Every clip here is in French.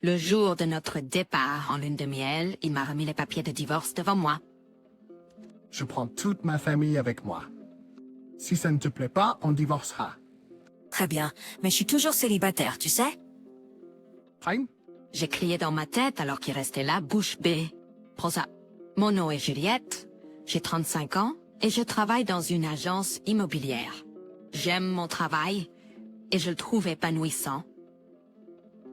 Le jour de notre départ en lune de miel, il m'a remis les papiers de divorce devant moi. Je prends toute ma famille avec moi. Si ça ne te plaît pas, on divorcera. Très bien, mais je suis toujours célibataire, tu sais? Fine? J'ai crié dans ma tête alors qu'il restait là, bouche bée. Prosa. Mon nom est Juliette, j'ai 35 ans et je travaille dans une agence immobilière. J'aime mon travail et je le trouve épanouissant.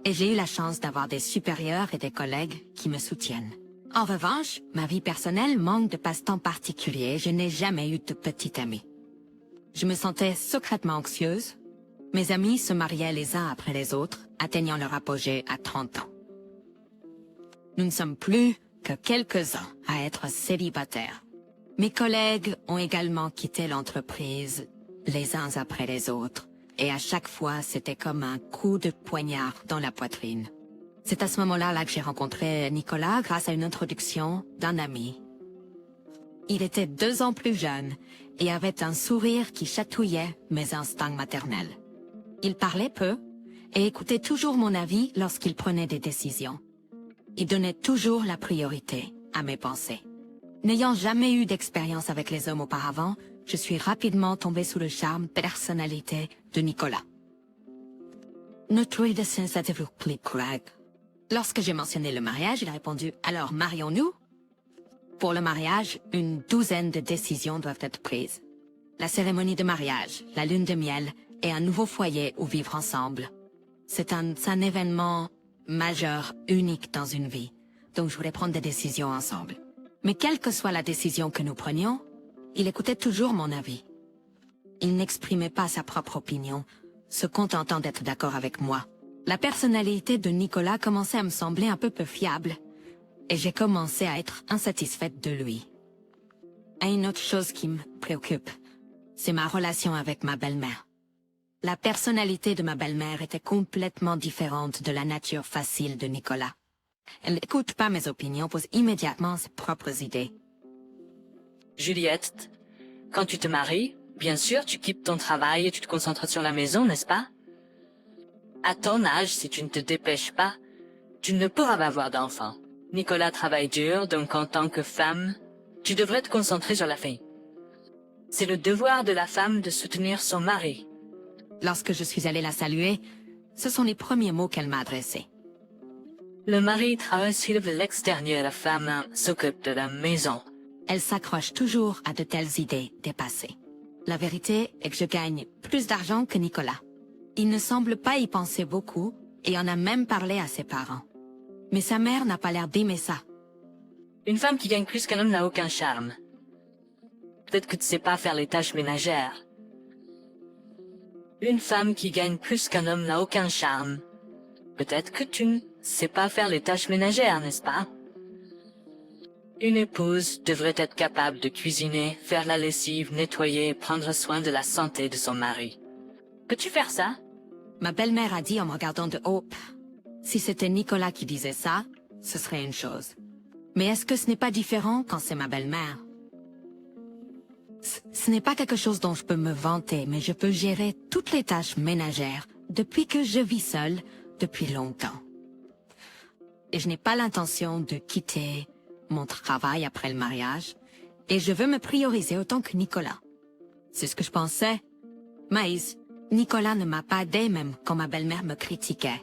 Et j'ai eu la chance d'avoir des supérieurs et des collègues qui me soutiennent. En revanche, ma vie personnelle manque de passe-temps particulier, je n'ai jamais eu de petite amie. Je me sentais secrètement anxieuse. Mes amis se mariaient les uns après les autres, atteignant leur apogée à 30 ans. Nous ne sommes plus que quelques-uns à être célibataires. Mes collègues ont également quitté l'entreprise, les uns après les autres, et à chaque fois c'était comme un coup de poignard dans la poitrine. C'est à ce moment-là que j'ai rencontré Nicolas grâce à une introduction d'un ami. Il était 2 ans plus jeune et avait un sourire qui chatouillait mes instincts maternels. Il parlait peu et écoutait toujours mon avis lorsqu'il prenait des décisions. Il donnait toujours la priorité à mes pensées. N'ayant jamais eu d'expérience avec les hommes auparavant, je suis rapidement tombée sous le charme personnalité de Nicolas. Notre dessin, ça vous plaît, Craig? Lorsque j'ai mentionné le mariage, il a répondu « Alors, marions-nous » Pour le mariage, une 12aine de décisions doivent être prises. La cérémonie de mariage, la lune de miel et un nouveau foyer où vivre ensemble. C'est un événement majeur, unique dans une vie, donc je voulais prendre des décisions ensemble. Mais quelle que soit la décision que nous prenions, il écoutait toujours mon avis. Il n'exprimait pas sa propre opinion, se contentant d'être d'accord avec moi. La personnalité de Nicolas commençait à me sembler un peu fiable, et j'ai commencé à être insatisfaite de lui. Et une autre chose qui me préoccupe, c'est ma relation avec ma belle-mère. La personnalité de ma belle-mère était complètement différente de la nature facile de Nicolas. Elle n'écoute pas mes opinions, pose immédiatement ses propres idées. Juliette, quand tu te maries, bien sûr, tu quittes ton travail et tu te concentres sur la maison, n'est-ce pas? À ton âge, si tu ne te dépêches pas, tu ne pourras pas avoir d'enfants. Nicolas travaille dur, donc en tant que femme, tu devrais te concentrer sur la famille. C'est le devoir de la femme de soutenir son mari. Lorsque je suis allée la saluer, ce sont les premiers mots qu'elle m'a adressés. Le mari travaille sur l'extérieur, la femme s'occupe de la maison. Elle s'accroche toujours à de telles idées dépassées. La vérité est que je gagne plus d'argent que Nicolas. Il ne semble pas y penser beaucoup et en a même parlé à ses parents. Mais sa mère n'a pas l'air d'aimer ça. Une femme qui gagne plus qu'un homme n'a aucun charme. Peut-être que tu sais pas faire les tâches ménagères. Une femme qui gagne plus qu'un homme n'a aucun charme. Peut-être que tu ne sais pas faire les tâches ménagères, n'est-ce pas? Une épouse devrait être capable de cuisiner, faire la lessive, nettoyer et prendre soin de la santé de son mari. Peux-tu faire ça? Ma belle-mère a dit en me regardant de haut, si c'était Nicolas qui disait ça, ce serait une chose. Mais est-ce que ce n'est pas différent quand c'est ma belle-mère? Ce n'est pas quelque chose dont je peux me vanter, mais je peux gérer toutes les tâches ménagères depuis que je vis seule depuis longtemps. Et je n'ai pas l'intention de quitter mon travail après le mariage, et je veux me prioriser autant que Nicolas. C'est ce que je pensais. Mais Nicolas ne m'a pas aidé même quand ma belle-mère me critiquait.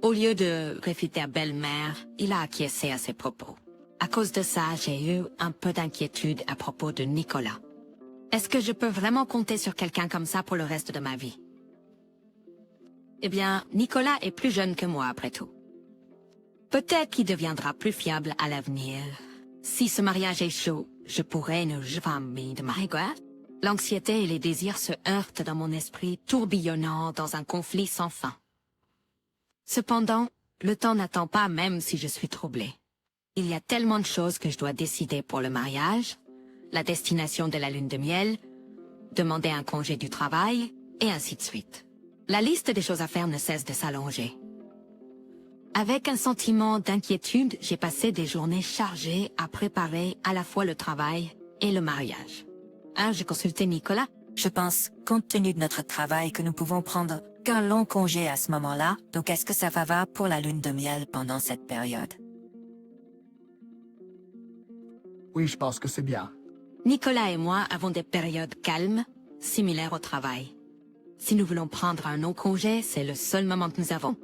Au lieu de réfuter à belle-mère, il a acquiescé à ses propos. À cause de ça, j'ai eu un peu d'inquiétude à propos de Nicolas. Est-ce que je peux vraiment compter sur quelqu'un comme ça pour le reste de ma vie? Eh bien, Nicolas est plus jeune que moi après tout. Peut-être qu'il deviendra plus fiable à l'avenir. Si ce mariage échoue, je pourrais ne jamais de mariage. L'anxiété et les désirs se heurtent dans mon esprit, tourbillonnant dans un conflit sans fin. Cependant, le temps n'attend pas même si je suis troublée. Il y a tellement de choses que je dois décider pour le mariage, la destination de la lune de miel, demander un congé du travail, et ainsi de suite. La liste des choses à faire ne cesse de s'allonger. Avec un sentiment d'inquiétude, j'ai passé des journées chargées à préparer à la fois le travail et le mariage. J'ai consulté Nicolas. Je pense, compte tenu de notre travail, que nous pouvons prendre qu'un long congé à ce moment-là, donc est-ce que ça va pour la lune de miel pendant cette période? Oui, je pense que c'est bien. Nicolas et moi avons des périodes calmes, similaires au travail. Si nous voulons prendre un long congé, c'est le seul moment que nous avons.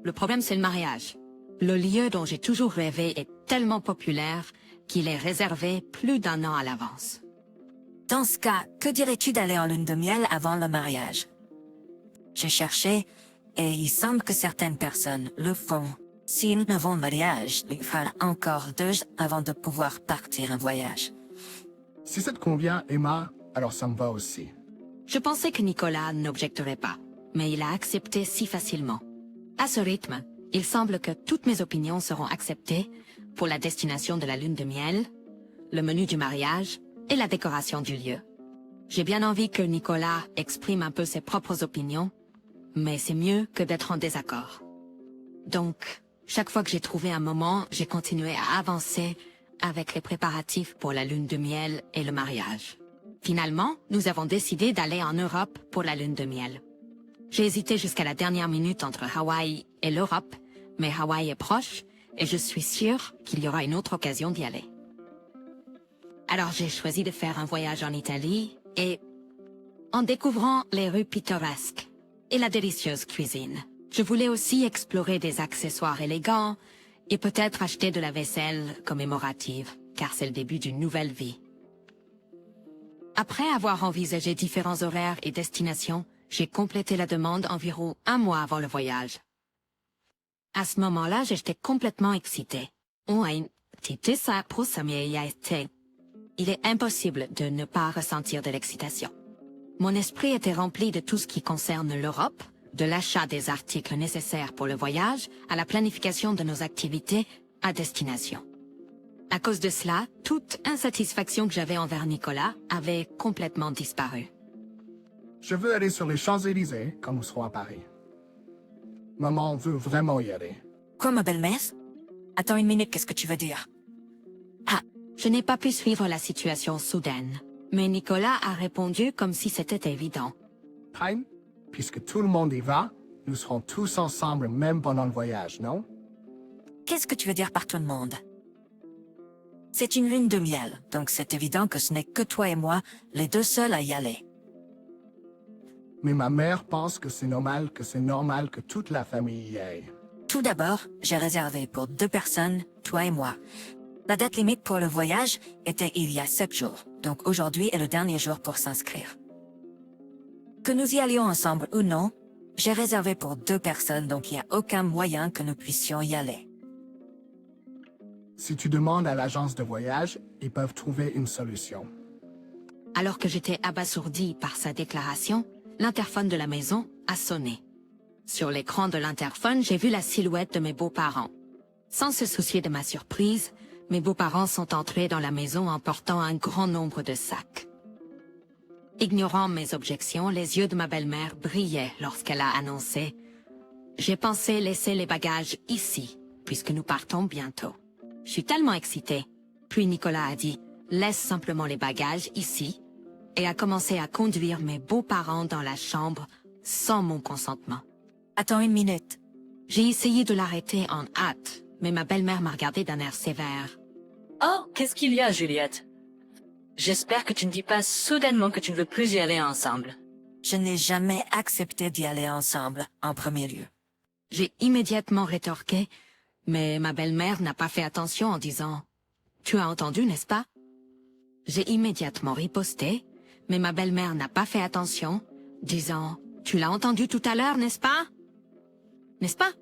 Le problème, c'est le mariage. Le lieu dont j'ai toujours rêvé est tellement populaire qu'il est réservé plus d'1 an à l'avance. Dans ce cas, que dirais-tu d'aller en lune de miel avant le mariage? J'ai cherché, et il semble que certaines personnes le font. S'ils ne vont au mariage, il faudra encore 2 avant de pouvoir partir en voyage. Si ça te convient, Emma, alors ça me va aussi. Je pensais que Nicolas n'objecterait pas, mais il a accepté si facilement. À ce rythme, il semble que toutes mes opinions seront acceptées pour la destination de la lune de miel, le menu du mariage et la décoration du lieu. J'ai bien envie que Nicolas exprime un peu ses propres opinions, mais c'est mieux que d'être en désaccord. Donc, chaque fois que j'ai trouvé un moment, j'ai continué à avancer avec les préparatifs pour la lune de miel et le mariage. Finalement, nous avons décidé d'aller en Europe pour la lune de miel. J'ai hésité jusqu'à la dernière minute entre Hawaï et l'Europe, mais Hawaï est proche et je suis sûre qu'il y aura une autre occasion d'y aller. Alors j'ai choisi de faire un voyage en Italie et en découvrant les rues pittoresques et la délicieuse cuisine. Je voulais aussi explorer des accessoires élégants et peut-être acheter de la vaisselle commémorative, car c'est le début d'une nouvelle vie. Après avoir envisagé différents horaires et destinations, j'ai complété la demande environ 1 mois avant le voyage. À ce moment-là, j'étais complètement excitée. Il est impossible de ne pas ressentir de l'excitation. Mon esprit était rempli de tout ce qui concerne l'Europe, de l'achat des articles nécessaires pour le voyage à la planification de nos activités à destination. À cause de cela, toute insatisfaction que j'avais envers Nicolas avait complètement disparu. Je veux aller sur les Champs-Élysées quand nous serons à Paris. Maman veut vraiment y aller. Quoi, ma belle-mère? Attends une minute, qu'est-ce que tu veux dire? Je n'ai pas pu suivre la situation soudaine, mais Nicolas a répondu comme si c'était évident. Time, puisque tout le monde y va, nous serons tous ensemble même pendant le voyage, non? Qu'est-ce que tu veux dire par tout le monde? C'est une lune de miel, donc c'est évident que ce n'est que toi et moi, les 2 seuls à y aller. Mais ma mère pense que c'est normal que toute la famille y aille. Tout d'abord, j'ai réservé pour 2 personnes, toi et moi. La date limite pour le voyage était il y a 7 jours, donc aujourd'hui est le dernier jour pour s'inscrire. Que nous y allions ensemble ou non, j'ai réservé pour 2 personnes, donc il n'y a aucun moyen que nous puissions y aller. Si tu demandes à l'agence de voyage, ils peuvent trouver une solution. Alors que j'étais abasourdie par sa déclaration, l'interphone de la maison a sonné. Sur l'écran de l'interphone, j'ai vu la silhouette de mes beaux-parents. Sans se soucier de ma surprise, mes beaux-parents sont entrés dans la maison en portant un grand nombre de sacs. Ignorant mes objections, les yeux de ma belle-mère brillaient lorsqu'elle a annoncé « J'ai pensé laisser les bagages ici, puisque nous partons bientôt. » Je suis tellement excitée. Puis Nicolas a dit « Laisse simplement les bagages ici » et a commencé à conduire mes beaux-parents dans la chambre sans mon consentement. Attends une minute. J'ai essayé de l'arrêter en hâte, mais ma belle-mère m'a regardé d'un air sévère. Oh, qu'est-ce qu'il y a, Juliette? J'espère que tu ne dis pas soudainement que tu ne veux plus y aller ensemble. Je n'ai jamais accepté d'y aller ensemble, en premier lieu. J'ai immédiatement rétorqué, mais ma belle-mère n'a pas fait attention en disant « Tu as entendu, n'est-ce pas ?» J'ai immédiatement riposté, mais ma belle-mère n'a pas fait attention, disant « Tu l'as entendu tout à l'heure, n'est-ce pas ?» N'est-ce pas?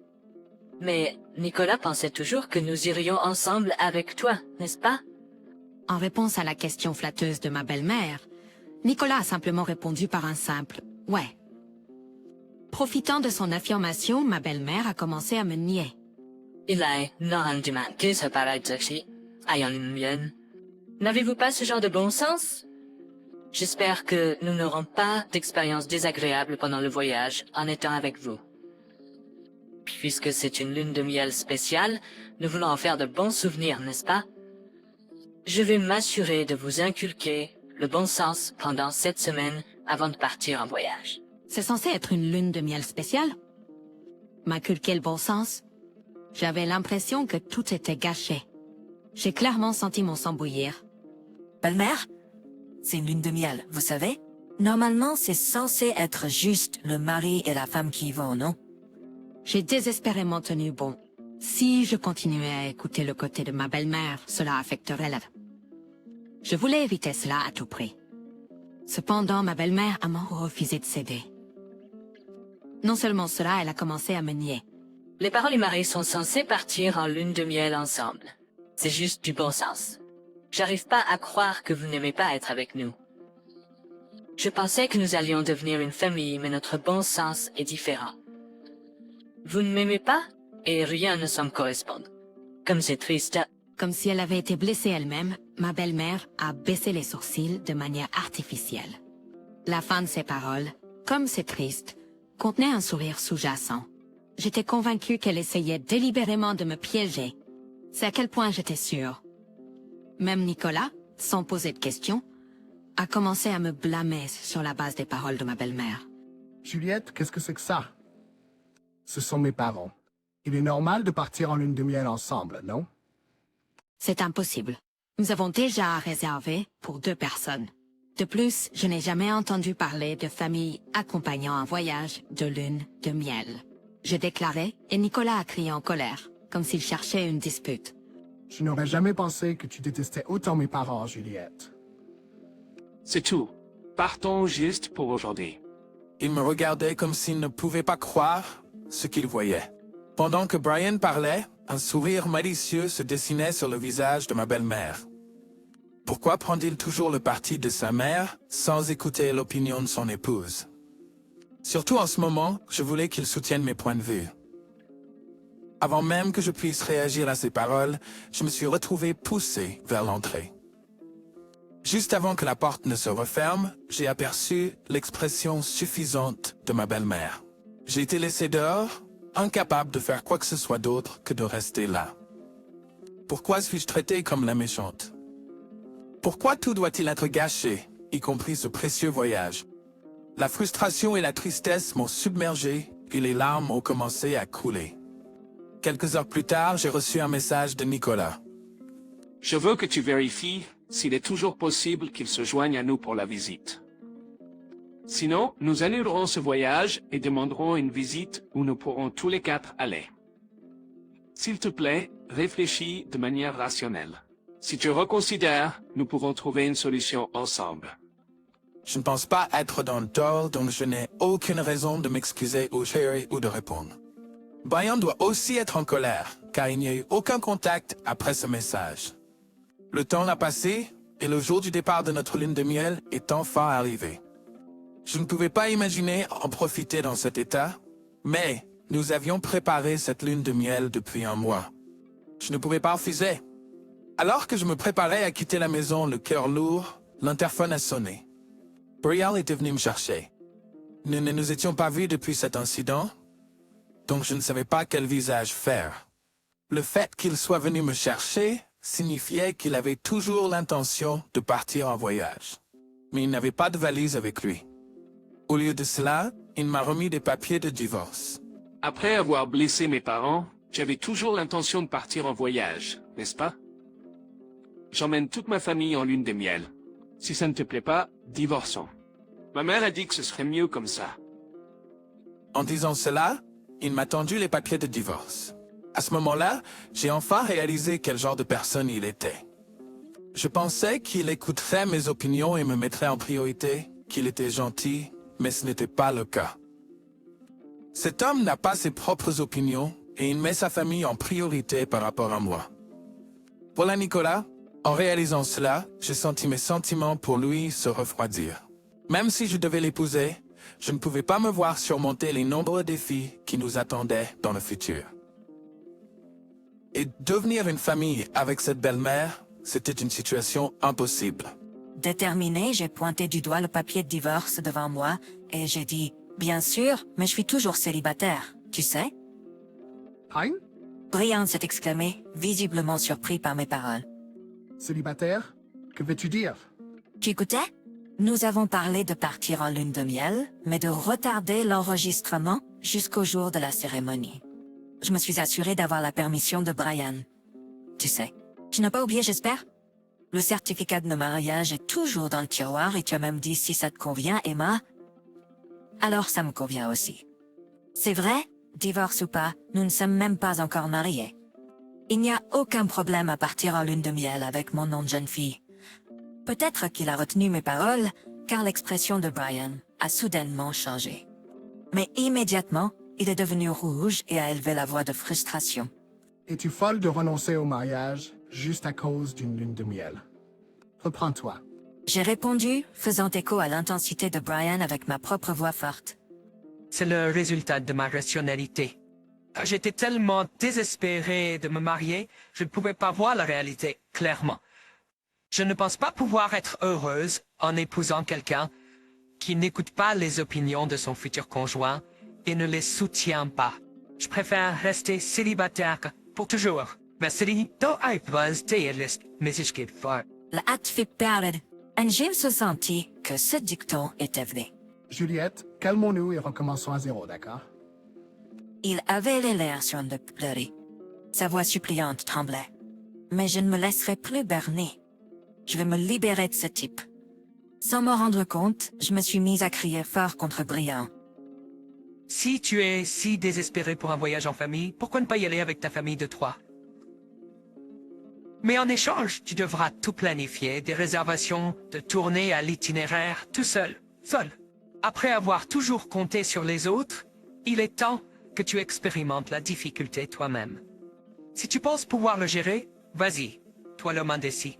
Mais Nicolas pensait toujours que nous irions ensemble avec toi, n'est-ce pas? En réponse à la question flatteuse de ma belle-mère, Nicolas a simplement répondu par un simple « Ouais ». Profitant de son affirmation, ma belle-mère a commencé à me nier. N'avez-vous pas ce genre de bon sens? J'espère que nous n'aurons pas d'expérience désagréable pendant le voyage en étant avec vous. Puisque c'est une lune de miel spéciale, nous voulons en faire de bons souvenirs, n'est-ce pas? Je vais m'assurer de vous inculquer le bon sens pendant 7 semaines avant de partir en voyage. C'est censé être une lune de miel spéciale. M'inculquer le bon sens. J'avais l'impression que tout était gâché. J'ai clairement senti mon sang bouillir. Belle-mère? C'est une lune de miel, vous savez? Normalement, c'est censé être juste le mari et la femme qui y vont, non? J'ai désespérément tenu bon. Si je continuais à écouter le côté de ma belle-mère, cela affecterait la... Je voulais éviter cela à tout prix. Cependant, ma belle-mère a refusé de céder. Non seulement cela, elle a commencé à me nier. Les parents et Marie sont censés partir en lune de miel ensemble. C'est juste du bon sens. J'arrive pas à croire que vous n'aimez pas être avec nous. Je pensais que nous allions devenir une famille, mais notre bon sens est différent. Vous ne m'aimez pas, et rien ne semble correspondre. Comme c'est triste. Comme si elle avait été blessée elle-même, ma belle-mère a baissé les sourcils de manière artificielle. La fin de ses paroles, comme c'est triste, contenait un sourire sous-jacent. J'étais convaincue qu'elle essayait délibérément de me piéger. C'est à quel point j'étais sûre. Même Nicolas, sans poser de questions, a commencé à me blâmer sur la base des paroles de ma belle-mère. Juliette, qu'est-ce que c'est que ça? Ce sont mes parents. Il est normal de partir en lune de miel ensemble, non? C'est impossible. Nous avons déjà réservé pour 2 personnes. De plus, je n'ai jamais entendu parler de famille accompagnant un voyage de lune de miel. Je déclarais et Nicolas a crié en colère, comme s'il cherchait une dispute. Je n'aurais jamais pensé que tu détestais autant mes parents, Juliette. C'est tout. Partons juste pour aujourd'hui. Il me regardait comme s'il ne pouvait pas croire ce qu'il voyait. Pendant que Brian parlait, un sourire malicieux se dessinait sur le visage de ma belle-mère. Pourquoi prend-il toujours le parti de sa mère sans écouter l'opinion de son épouse? Surtout en ce moment, je voulais qu'il soutienne mes points de vue. Avant même que je puisse réagir à ses paroles, je me suis retrouvé poussé vers l'entrée. Juste avant que la porte ne se referme, j'ai aperçu l'expression suffisante de ma belle-mère. J'ai été laissé dehors, incapable de faire quoi que ce soit d'autre que de rester là. Pourquoi suis-je traité comme la méchante? Pourquoi tout doit-il être gâché, y compris ce précieux voyage? La frustration et la tristesse m'ont submergé et les larmes ont commencé à couler. Quelques heures plus tard, j'ai reçu un message de Nicolas. Je veux que tu vérifies s'il est toujours possible qu'il se joigne à nous pour la visite. Sinon, nous annulerons ce voyage et demanderons une visite où nous pourrons tous les 4 aller. S'il te plaît, réfléchis de manière rationnelle. Si tu reconsidères, nous pouvons trouver une solution ensemble. Je ne pense pas être dans le tort, donc je n'ai aucune raison de m'excuser ou chérie ou de répondre. Brian doit aussi être en colère, car il n'y a eu aucun contact après ce message. Le temps a passé, et le jour du départ de notre lune de miel est enfin arrivé. Je ne pouvais pas imaginer en profiter dans cet état, mais nous avions préparé cette lune de miel depuis 1 mois. Je ne pouvais pas refuser. Alors que je me préparais à quitter la maison le cœur lourd, l'interphone a sonné. Brian était venu me chercher. Nous ne nous étions pas vus depuis cet incident, donc je ne savais pas quel visage faire. Le fait qu'il soit venu me chercher signifiait qu'il avait toujours l'intention de partir en voyage. Mais il n'avait pas de valise avec lui. Au lieu de cela, il m'a remis des papiers de divorce. Après avoir blessé mes parents, j'avais toujours l'intention de partir en voyage, n'est-ce pas? J'emmène toute ma famille en lune de miel. Si ça ne te plaît pas, divorçons. Ma mère a dit que ce serait mieux comme ça. En disant cela, il m'a tendu les papiers de divorce. À ce moment-là, j'ai enfin réalisé quel genre de personne il était. Je pensais qu'il écouterait mes opinions et me mettrait en priorité, qu'il était gentil, mais ce n'était pas le cas. Cet homme n'a pas ses propres opinions et il met sa famille en priorité par rapport à moi. Voilà Nicolas, en réalisant cela, j'ai senti mes sentiments pour lui se refroidir. Même si je devais l'épouser, je ne pouvais pas me voir surmonter les nombreux défis qui nous attendaient dans le futur. Et devenir une famille avec cette belle-mère, c'était une situation impossible. Déterminée, j'ai pointé du doigt le papier de divorce devant moi et j'ai dit « Bien sûr, mais je suis toujours célibataire, tu sais ?» Hein? Brian s'est exclamé, visiblement surpris par mes paroles. Célibataire? Que veux-tu dire? Tu écoutais? Nous avons parlé de partir en lune de miel, mais de retarder l'enregistrement jusqu'au jour de la cérémonie. Je me suis assurée d'avoir la permission de Brian. Tu sais, tu n'as pas oublié, j'espère? Le certificat de mariage est toujours dans le tiroir et tu as même dit si ça te convient, Emma. Alors ça me convient aussi. C'est vrai, divorce ou pas, nous ne sommes même pas encore mariés. Il n'y a aucun problème à partir en lune de miel avec mon nom de jeune fille. Peut-être qu'il a retenu mes paroles, car l'expression de Brian a soudainement changé. Mais immédiatement, il est devenu rouge et a élevé la voix de frustration. Es-tu folle de renoncer au mariage juste à cause d'une lune de miel? Reprends-toi. J'ai répondu, faisant écho à l'intensité de Brian avec ma propre voix forte. C'est le résultat de ma rationalité. J'étais tellement désespéré de me marier, je ne pouvais pas voir la réalité clairement. Je ne pense pas pouvoir être heureuse en épousant quelqu'un qui n'écoute pas les opinions de son futur conjoint et ne les soutient pas. Je préfère rester célibataire pour toujours. Merci. Då was det missförstånd för. La hâte fit perdre, et j'ai senti que ce dicton était vrai. Juliette, calmons-nous et recommençons à zéro, d'accord? Il avait l'air de pleurer. Sa voix suppliante tremblait. Mais je ne me laisserai plus berner. Je vais me libérer de ce type. Sans m'en rendre compte, je me suis mise à crier fort contre Brian. Si tu es si désespéré pour un voyage en famille, pourquoi ne pas y aller avec ta famille de 3? Mais en échange, tu devras tout planifier, des réservations, de tourner à l'itinéraire, tout seul, seul. Après avoir toujours compté sur les autres, il est temps que tu expérimentes la difficulté toi-même. Si tu penses pouvoir le gérer, vas-y, toi l'homme indécis.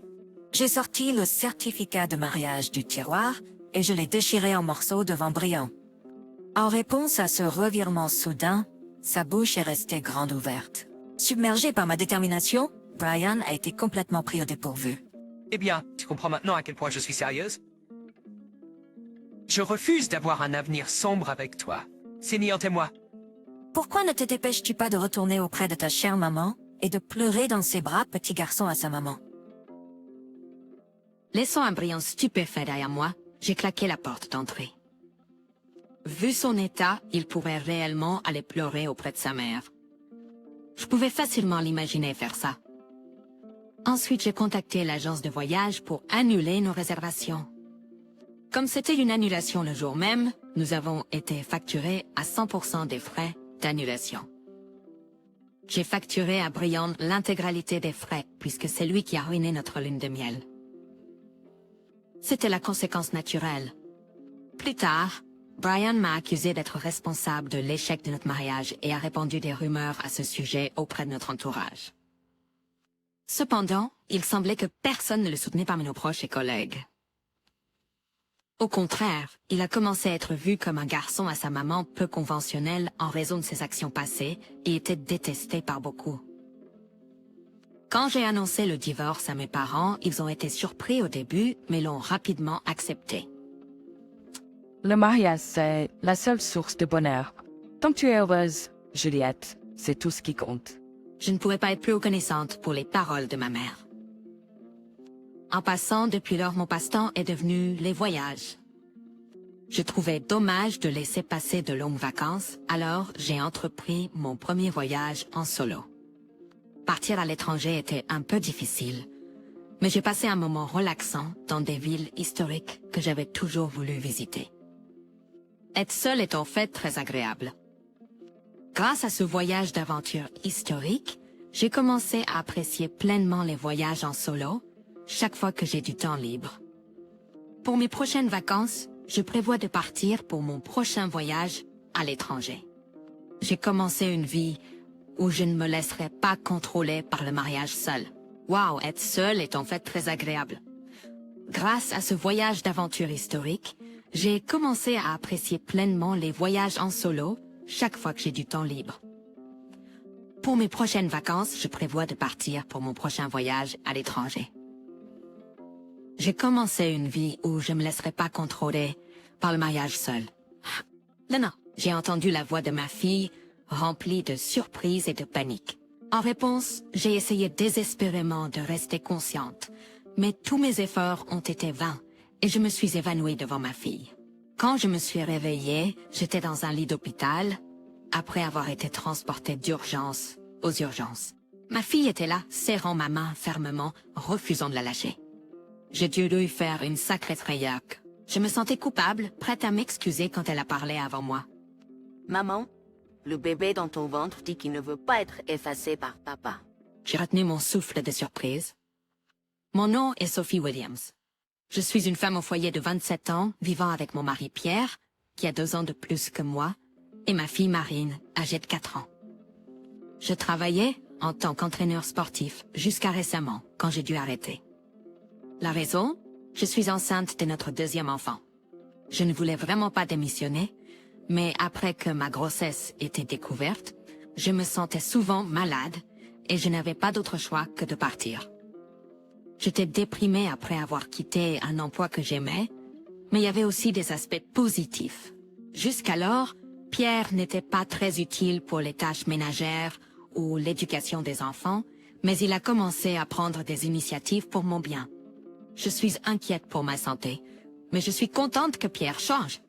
J'ai sorti le certificat de mariage du tiroir et je l'ai déchiré en morceaux devant Brian. En réponse à ce revirement soudain, sa bouche est restée grande ouverte. Submergé par ma détermination, Brian a été complètement pris au dépourvu. Eh bien, tu comprends maintenant à quel point je suis sérieuse? Je refuse d'avoir un avenir sombre avec toi. Signe-moi. Pourquoi ne te dépêches-tu pas de retourner auprès de ta chère maman et de pleurer dans ses bras, petit garçon à sa maman? Laissant un Brian stupéfait derrière moi, j'ai claqué la porte d'entrée. Vu son état, il pourrait réellement aller pleurer auprès de sa mère. Je pouvais facilement l'imaginer faire ça. Ensuite, j'ai contacté l'agence de voyage pour annuler nos réservations. Comme c'était une annulation le jour même, nous avons été facturés à 100% des frais d'annulation. J'ai facturé à Brian l'intégralité des frais, puisque c'est lui qui a ruiné notre lune de miel. C'était la conséquence naturelle. Plus tard, Brian m'a accusé d'être responsable de l'échec de notre mariage et a répandu des rumeurs à ce sujet auprès de notre entourage. Cependant, il semblait que personne ne le soutenait parmi nos proches et collègues. Au contraire, il a commencé à être vu comme un garçon à sa maman peu conventionnel en raison de ses actions passées et était détesté par beaucoup. Quand j'ai annoncé le divorce à mes parents, ils ont été surpris au début, mais l'ont rapidement accepté. Le mariage, c'est la seule source de bonheur. Tant que tu es heureuse, Juliette, c'est tout ce qui compte. Je ne pouvais pas être plus reconnaissante pour les paroles de ma mère. En passant, depuis lors, mon passe-temps est devenu les voyages. Je trouvais dommage de laisser passer de longues vacances, alors j'ai entrepris mon premier voyage en solo. Partir à l'étranger était un peu difficile, mais j'ai passé un moment relaxant dans des villes historiques que j'avais toujours voulu visiter. Être seul est en fait très agréable. Grâce à ce voyage d'aventure historique, j'ai commencé à apprécier pleinement les voyages en solo, chaque fois que j'ai du temps libre. Pour mes prochaines vacances, je prévois de partir pour mon prochain voyage à l'étranger. J'ai commencé une vie où je ne me laisserai pas contrôler par le mariage seul. Waouh, être seul est en fait très agréable. Grâce à ce voyage d'aventure historique, j'ai commencé à apprécier pleinement les voyages en solo chaque fois que j'ai du temps libre. Pour mes prochaines vacances, je prévois de partir pour mon prochain voyage à l'étranger. J'ai commencé une vie où je ne me laisserai pas contrôler par le mariage seul. Non, j'ai entendu la voix de ma fille, remplie de surprise et de panique. En réponse, j'ai essayé désespérément de rester consciente, mais tous mes efforts ont été vains et je me suis évanouie devant ma fille. Quand je me suis réveillée, j'étais dans un lit d'hôpital, après avoir été transportée d'urgence aux urgences. Ma fille était là, serrant ma main fermement, refusant de la lâcher. J'ai dû lui faire une sacrée frayeur. Je me sentais coupable, prête à m'excuser quand elle a parlé avant moi. Maman, le bébé dans ton ventre dit qu'il ne veut pas être effacé par papa. J'ai retenu mon souffle de surprise. Mon nom est Sophie Williams. Je suis une femme au foyer de 27 ans, vivant avec mon mari Pierre, qui a 2 ans de plus que moi, et ma fille Marine, âgée de 4 ans. Je travaillais en tant qu'entraîneur sportif jusqu'à récemment, quand j'ai dû arrêter. La raison? Je suis enceinte de notre 2e enfant. Je ne voulais vraiment pas démissionner, mais après que ma grossesse était découverte, je me sentais souvent malade et je n'avais pas d'autre choix que de partir. J'étais déprimée après avoir quitté un emploi que j'aimais, mais il y avait aussi des aspects positifs. Jusqu'alors, Pierre n'était pas très utile pour les tâches ménagères ou l'éducation des enfants, mais il a commencé à prendre des initiatives pour mon bien. Je suis inquiète pour ma santé, mais je suis contente que Pierre change.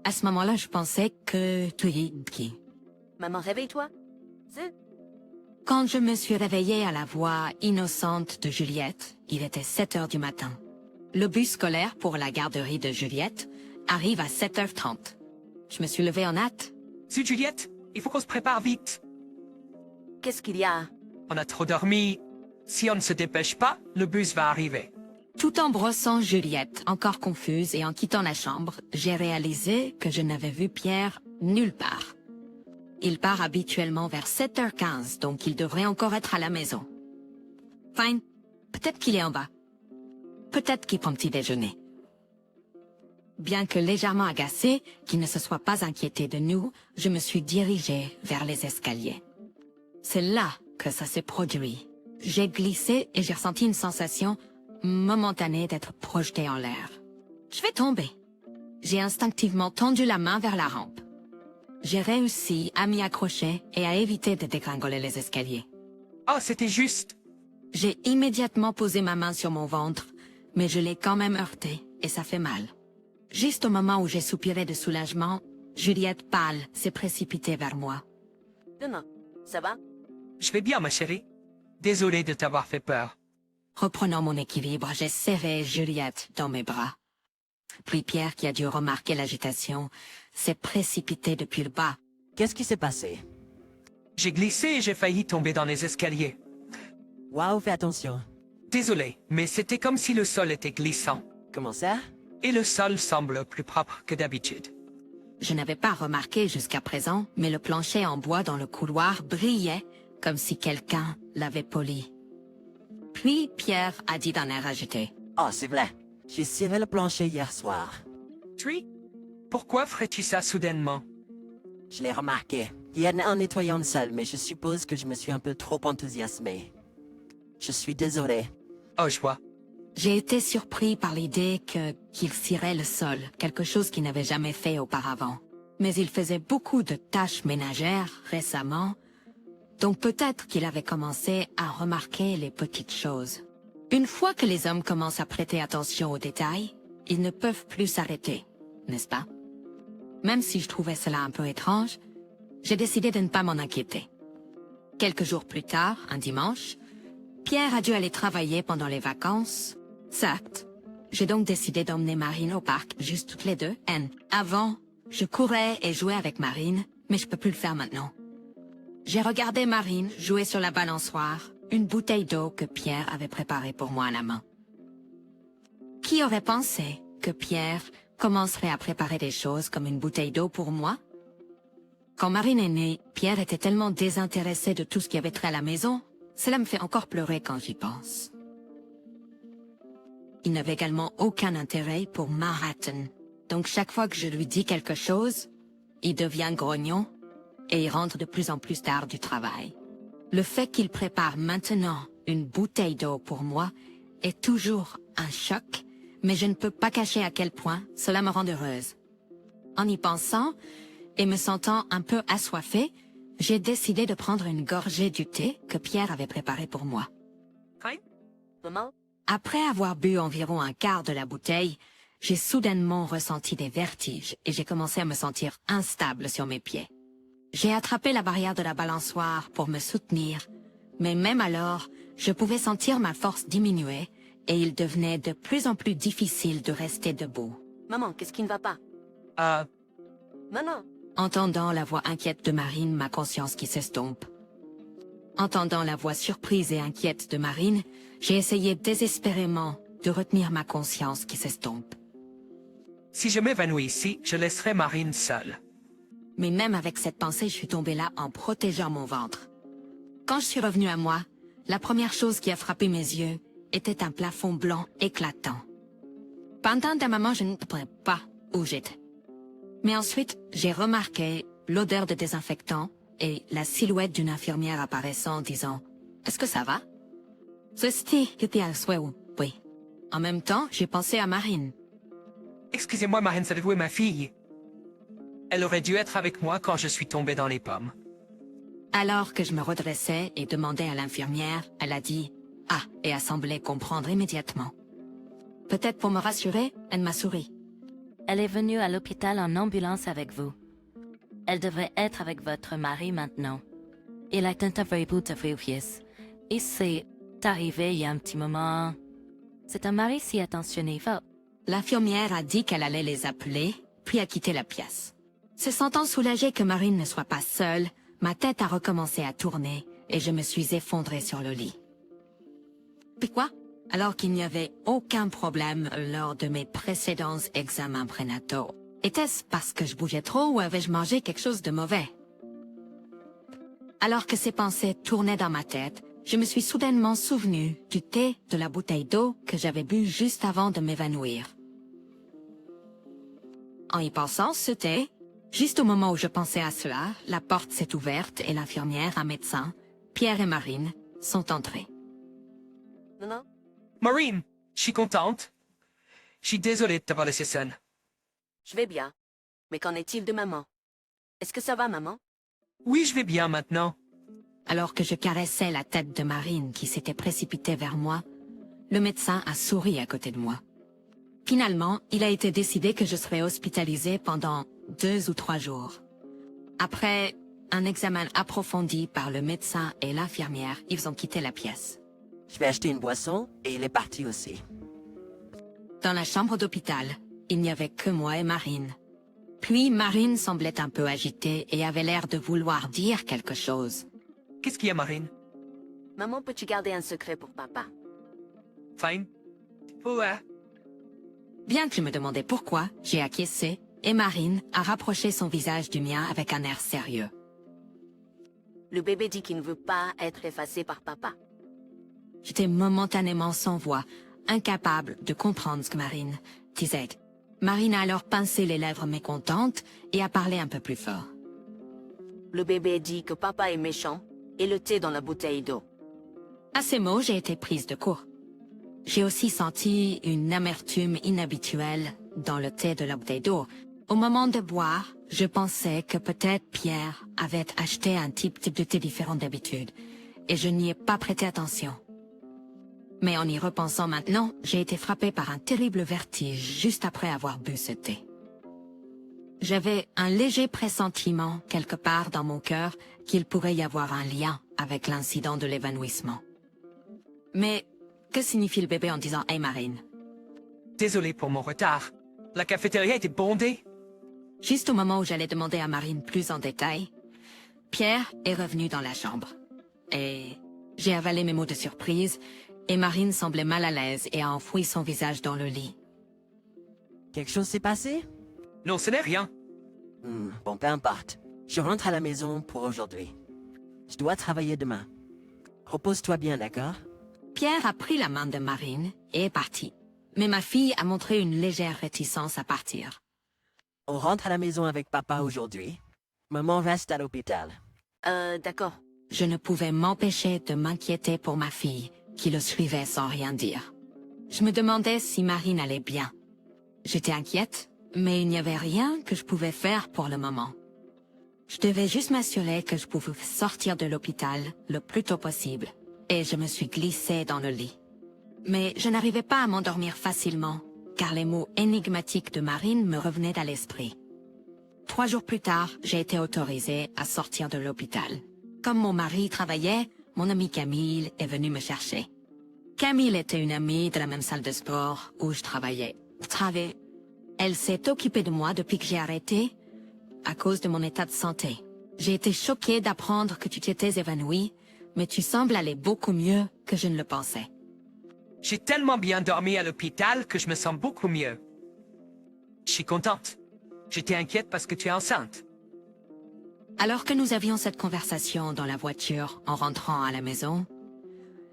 À ce moment-là, je pensais que... Maman, réveille-toi. Quand je me suis réveillée à la voix innocente de Juliette, il était 7 heures du matin. Le bus scolaire pour la garderie de Juliette arrive à 7h30. Je me suis levée en hâte. C'est Juliette, il faut qu'on se prépare vite. Qu'est-ce qu'il y a? On a trop dormi. Si on ne se dépêche pas, le bus va arriver. Tout en brossant Juliette, encore confuse, et en quittant la chambre, j'ai réalisé que je n'avais vu Pierre nulle part. Il part habituellement vers 7h15, donc il devrait encore être à la maison. Fine, peut-être qu'il est en bas. Peut-être qu'il prend petit déjeuner. Bien que légèrement agacée, qu'il ne se soit pas inquiété de nous, je me suis dirigée vers les escaliers. C'est là que ça s'est produit. J'ai glissé et j'ai ressenti une sensation momentanée d'être projetée en l'air. Je vais tomber. J'ai instinctivement tendu la main vers la rampe. J'ai réussi à m'y accrocher et à éviter de dégringoler les escaliers. Oh, c'était juste. J'ai immédiatement posé ma main sur mon ventre, mais je l'ai quand même heurté et ça fait mal. Juste au moment où j'ai soupiré de soulagement, Juliette pâle s'est précipitée vers moi. Non, ça va? Je vais bien, ma chérie. Désolé de t'avoir fait peur. Reprenant mon équilibre, j'ai serré Juliette dans mes bras. Puis Pierre, qui a dû remarquer l'agitation, s'est précipité depuis le bas. Qu'est-ce qui s'est passé? J'ai glissé et j'ai failli tomber dans les escaliers. Waouh, fais attention. Désolé, mais c'était comme si le sol était glissant. Comment ça? Et le sol semble plus propre que d'habitude. Je n'avais pas remarqué jusqu'à présent, mais le plancher en bois dans le couloir brillait comme si quelqu'un l'avait poli. Puis Pierre a dit d'un air agité. Oh, c'est vrai. J'ai ciré le plancher hier soir. Puis, pourquoi ferais-tu ça soudainement? Je l'ai remarqué. Hier en nettoyant le sol, mais je suppose que je me suis un peu trop enthousiasmé. Je suis désolé. Oh, je vois. J'ai été surpris par l'idée qu'il cirait le sol, quelque chose qu'il n'avait jamais fait auparavant. Mais il faisait beaucoup de tâches ménagères récemment, donc peut-être qu'il avait commencé à remarquer les petites choses. Une fois que les hommes commencent à prêter attention aux détails, ils ne peuvent plus s'arrêter, n'est-ce pas? Même si je trouvais cela un peu étrange, j'ai décidé de ne pas m'en inquiéter. Quelques jours plus tard, un dimanche, Pierre a dû aller travailler pendant les vacances. Certes, j'ai donc décidé d'emmener Marine au parc, juste toutes les deux. Avant, je courais et jouais avec Marine, mais je peux plus le faire maintenant. J'ai regardé Marine jouer sur la balançoire, une bouteille d'eau que Pierre avait préparée pour moi à la main. Qui aurait pensé que Pierre commencerait à préparer des choses comme une bouteille d'eau pour moi? Quand Marine est née, Pierre était tellement désintéressé de tout ce qui avait trait à la maison, cela me fait encore pleurer quand j'y pense. Il n'avait également aucun intérêt pour Manhattan, donc chaque fois que je lui dis quelque chose, il devient grognon et il rentre de plus en plus tard du travail. Le fait qu'il prépare maintenant une bouteille d'eau pour moi est toujours un choc, mais je ne peux pas cacher à quel point cela me rend heureuse. En y pensant et me sentant un peu assoiffée, j'ai décidé de prendre une gorgée du thé que Pierre avait préparé pour moi. Maman? Après avoir bu environ un quart de la bouteille, j'ai soudainement ressenti des vertiges et j'ai commencé à me sentir instable sur mes pieds. J'ai attrapé la barrière de la balançoire pour me soutenir, mais même alors, je pouvais sentir ma force diminuer et il devenait de plus en plus difficile de rester debout. Maman, qu'est-ce qui ne va pas? Maman, Entendant la voix inquiète de Marine, ma conscience qui s'estompe. Entendant la voix surprise et inquiète de Marine, j'ai essayé désespérément de retenir ma conscience qui s'estompe. Si je m'évanouis ici, je laisserai Marine seule. Mais même avec cette pensée, je suis tombée là en protégeant mon ventre. Quand je suis revenue à moi, la première chose qui a frappé mes yeux était un plafond blanc éclatant. Pendant un moment, je ne comprenais pas où j'étais. Mais ensuite, j'ai remarqué l'odeur de désinfectant et la silhouette d'une infirmière apparaissant en disant « Est-ce que ça va ?» Ceci était un souhait, oui. En même temps, j'ai pensé à Marine. Excusez-moi, Marine, savez-vous, ma fille. Elle aurait dû être avec moi quand je suis tombée dans les pommes. Alors que je me redressais et demandais à l'infirmière, elle a dit « Ah » et a semblé comprendre immédiatement. Peut-être pour me rassurer, elle m'a souri. Elle est venue à l'hôpital en ambulance avec vous. Elle devrait être avec votre mari maintenant. Il a un peu de fils. Et c'est arrivé il y a un petit moment. C'est un mari si attentionné. L'infirmière a dit qu'elle allait les appeler, puis a quitté la pièce. Se sentant soulagée que Marine ne soit pas seule, ma tête a recommencé à tourner et je me suis effondrée sur le lit. Puis quoi? Alors qu'il n'y avait aucun problème lors de mes précédents examens prénataux. Était-ce parce que je bougeais trop ou avais-je mangé quelque chose de mauvais? Alors que ces pensées tournaient dans ma tête, je me suis soudainement souvenu du thé de la bouteille d'eau que j'avais bu juste avant de m'évanouir. En y pensant, ce thé, juste au moment où je pensais à cela, la porte s'est ouverte et l'infirmière, un médecin, Pierre et Marine, sont entrés. non. Marine, je suis contente. Je suis désolée de t'avoir laissé seule. Je vais bien. Mais qu'en est-il de maman? Est-ce que ça va, maman? Oui, je vais bien maintenant. Alors que je caressais la tête de Marine qui s'était précipitée vers moi, le médecin a souri à côté de moi. Finalement, il a été décidé que je serais hospitalisée pendant 2 ou 3 jours. Après un examen approfondi par le médecin et l'infirmière, ils ont quitté la pièce. Je vais acheter une boisson et il est parti aussi. Dans la chambre d'hôpital, il n'y avait que moi et Marine. Puis Marine semblait un peu agitée et avait l'air de vouloir dire quelque chose. Qu'est-ce qu'il y a, Marine? Maman, peux-tu garder un secret pour papa? Fine. Ouais. Bien que je me demandais pourquoi, j'ai acquiescé et Marine a rapproché son visage du mien avec un air sérieux. Le bébé dit qu'il ne veut pas être effacé par papa. J'étais momentanément sans voix, incapable de comprendre ce que Marine disait. Marine a alors pincé les lèvres mécontentes et a parlé un peu plus fort. Le bébé dit que papa est méchant et le thé dans la bouteille d'eau. À ces mots, j'ai été prise de court. J'ai aussi senti une amertume inhabituelle dans le thé de la bouteille d'eau. Au moment de boire, je pensais que peut-être Pierre avait acheté un type de thé différent d'habitude, et je n'y ai pas prêté attention. Mais en y repensant maintenant, j'ai été frappée par un terrible vertige juste après avoir bu ce thé. J'avais un léger pressentiment quelque part dans mon cœur qu'il pourrait y avoir un lien avec l'incident de l'évanouissement. Mais que signifie le bébé en disant « Hey Marine » ? Désolé pour mon retard. La cafétéria était bondée. Juste au moment où j'allais demander à Marine plus en détail, Pierre est revenu dans la chambre. Et j'ai avalé mes mots de surprise, et Marine semblait mal à l'aise et a enfoui son visage dans le lit. Quelque chose s'est passé? Non, ce n'est rien. Bon, peu importe. Je rentre à la maison pour aujourd'hui. Je dois travailler demain. Repose-toi bien, d'accord? Pierre a pris la main de Marine et est parti. Mais ma fille a montré une légère réticence à partir. On rentre à la maison avec papa aujourd'hui. Maman reste à l'hôpital. D'accord. Je ne pouvais m'empêcher de m'inquiéter pour ma fille, qui le suivait sans rien dire. Je me demandais si Marine allait bien. J'étais inquiète, mais il n'y avait rien que je pouvais faire pour le moment. Je devais juste m'assurer que je pouvais sortir de l'hôpital le plus tôt possible, et je me suis glissée dans le lit. Mais je n'arrivais pas à m'endormir facilement, car les mots énigmatiques de Marine me revenaient à l'esprit. 3 jours plus tard, j'ai été autorisée à sortir de l'hôpital. Comme mon mari travaillait, mon amie Camille est venue me chercher. Camille était une amie de la même salle de sport où je travaillais. Elle s'est occupée de moi depuis que j'ai arrêté, à cause de mon état de santé. J'ai été choquée d'apprendre que tu t'étais évanouie, mais tu sembles aller beaucoup mieux que je ne le pensais. J'ai tellement bien dormi à l'hôpital que je me sens beaucoup mieux. Je suis contente. J'étais inquiète parce que tu es enceinte. Alors que nous avions cette conversation dans la voiture en rentrant à la maison,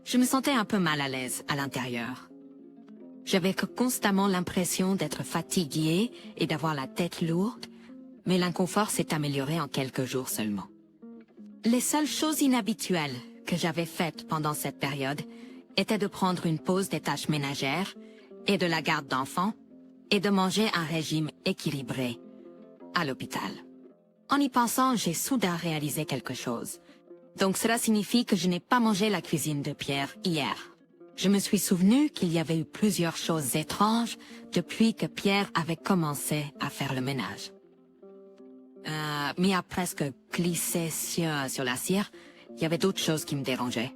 je me sentais un peu mal à l'aise à l'intérieur. J'avais constamment l'impression d'être fatiguée et d'avoir la tête lourde, mais l'inconfort s'est amélioré en quelques jours seulement. Les seules choses inhabituelles que j'avais faites pendant cette période étaient de prendre une pause des tâches ménagères et de la garde d'enfants et de manger un régime équilibré à l'hôpital. En y pensant, j'ai soudain réalisé quelque chose. Donc cela signifie que je n'ai pas mangé la cuisine de Pierre hier. Je me suis souvenu qu'il y avait eu plusieurs choses étranges depuis que Pierre avait commencé à faire le ménage. Mais à presque glisser sur la cire, il y avait d'autres choses qui me dérangeaient.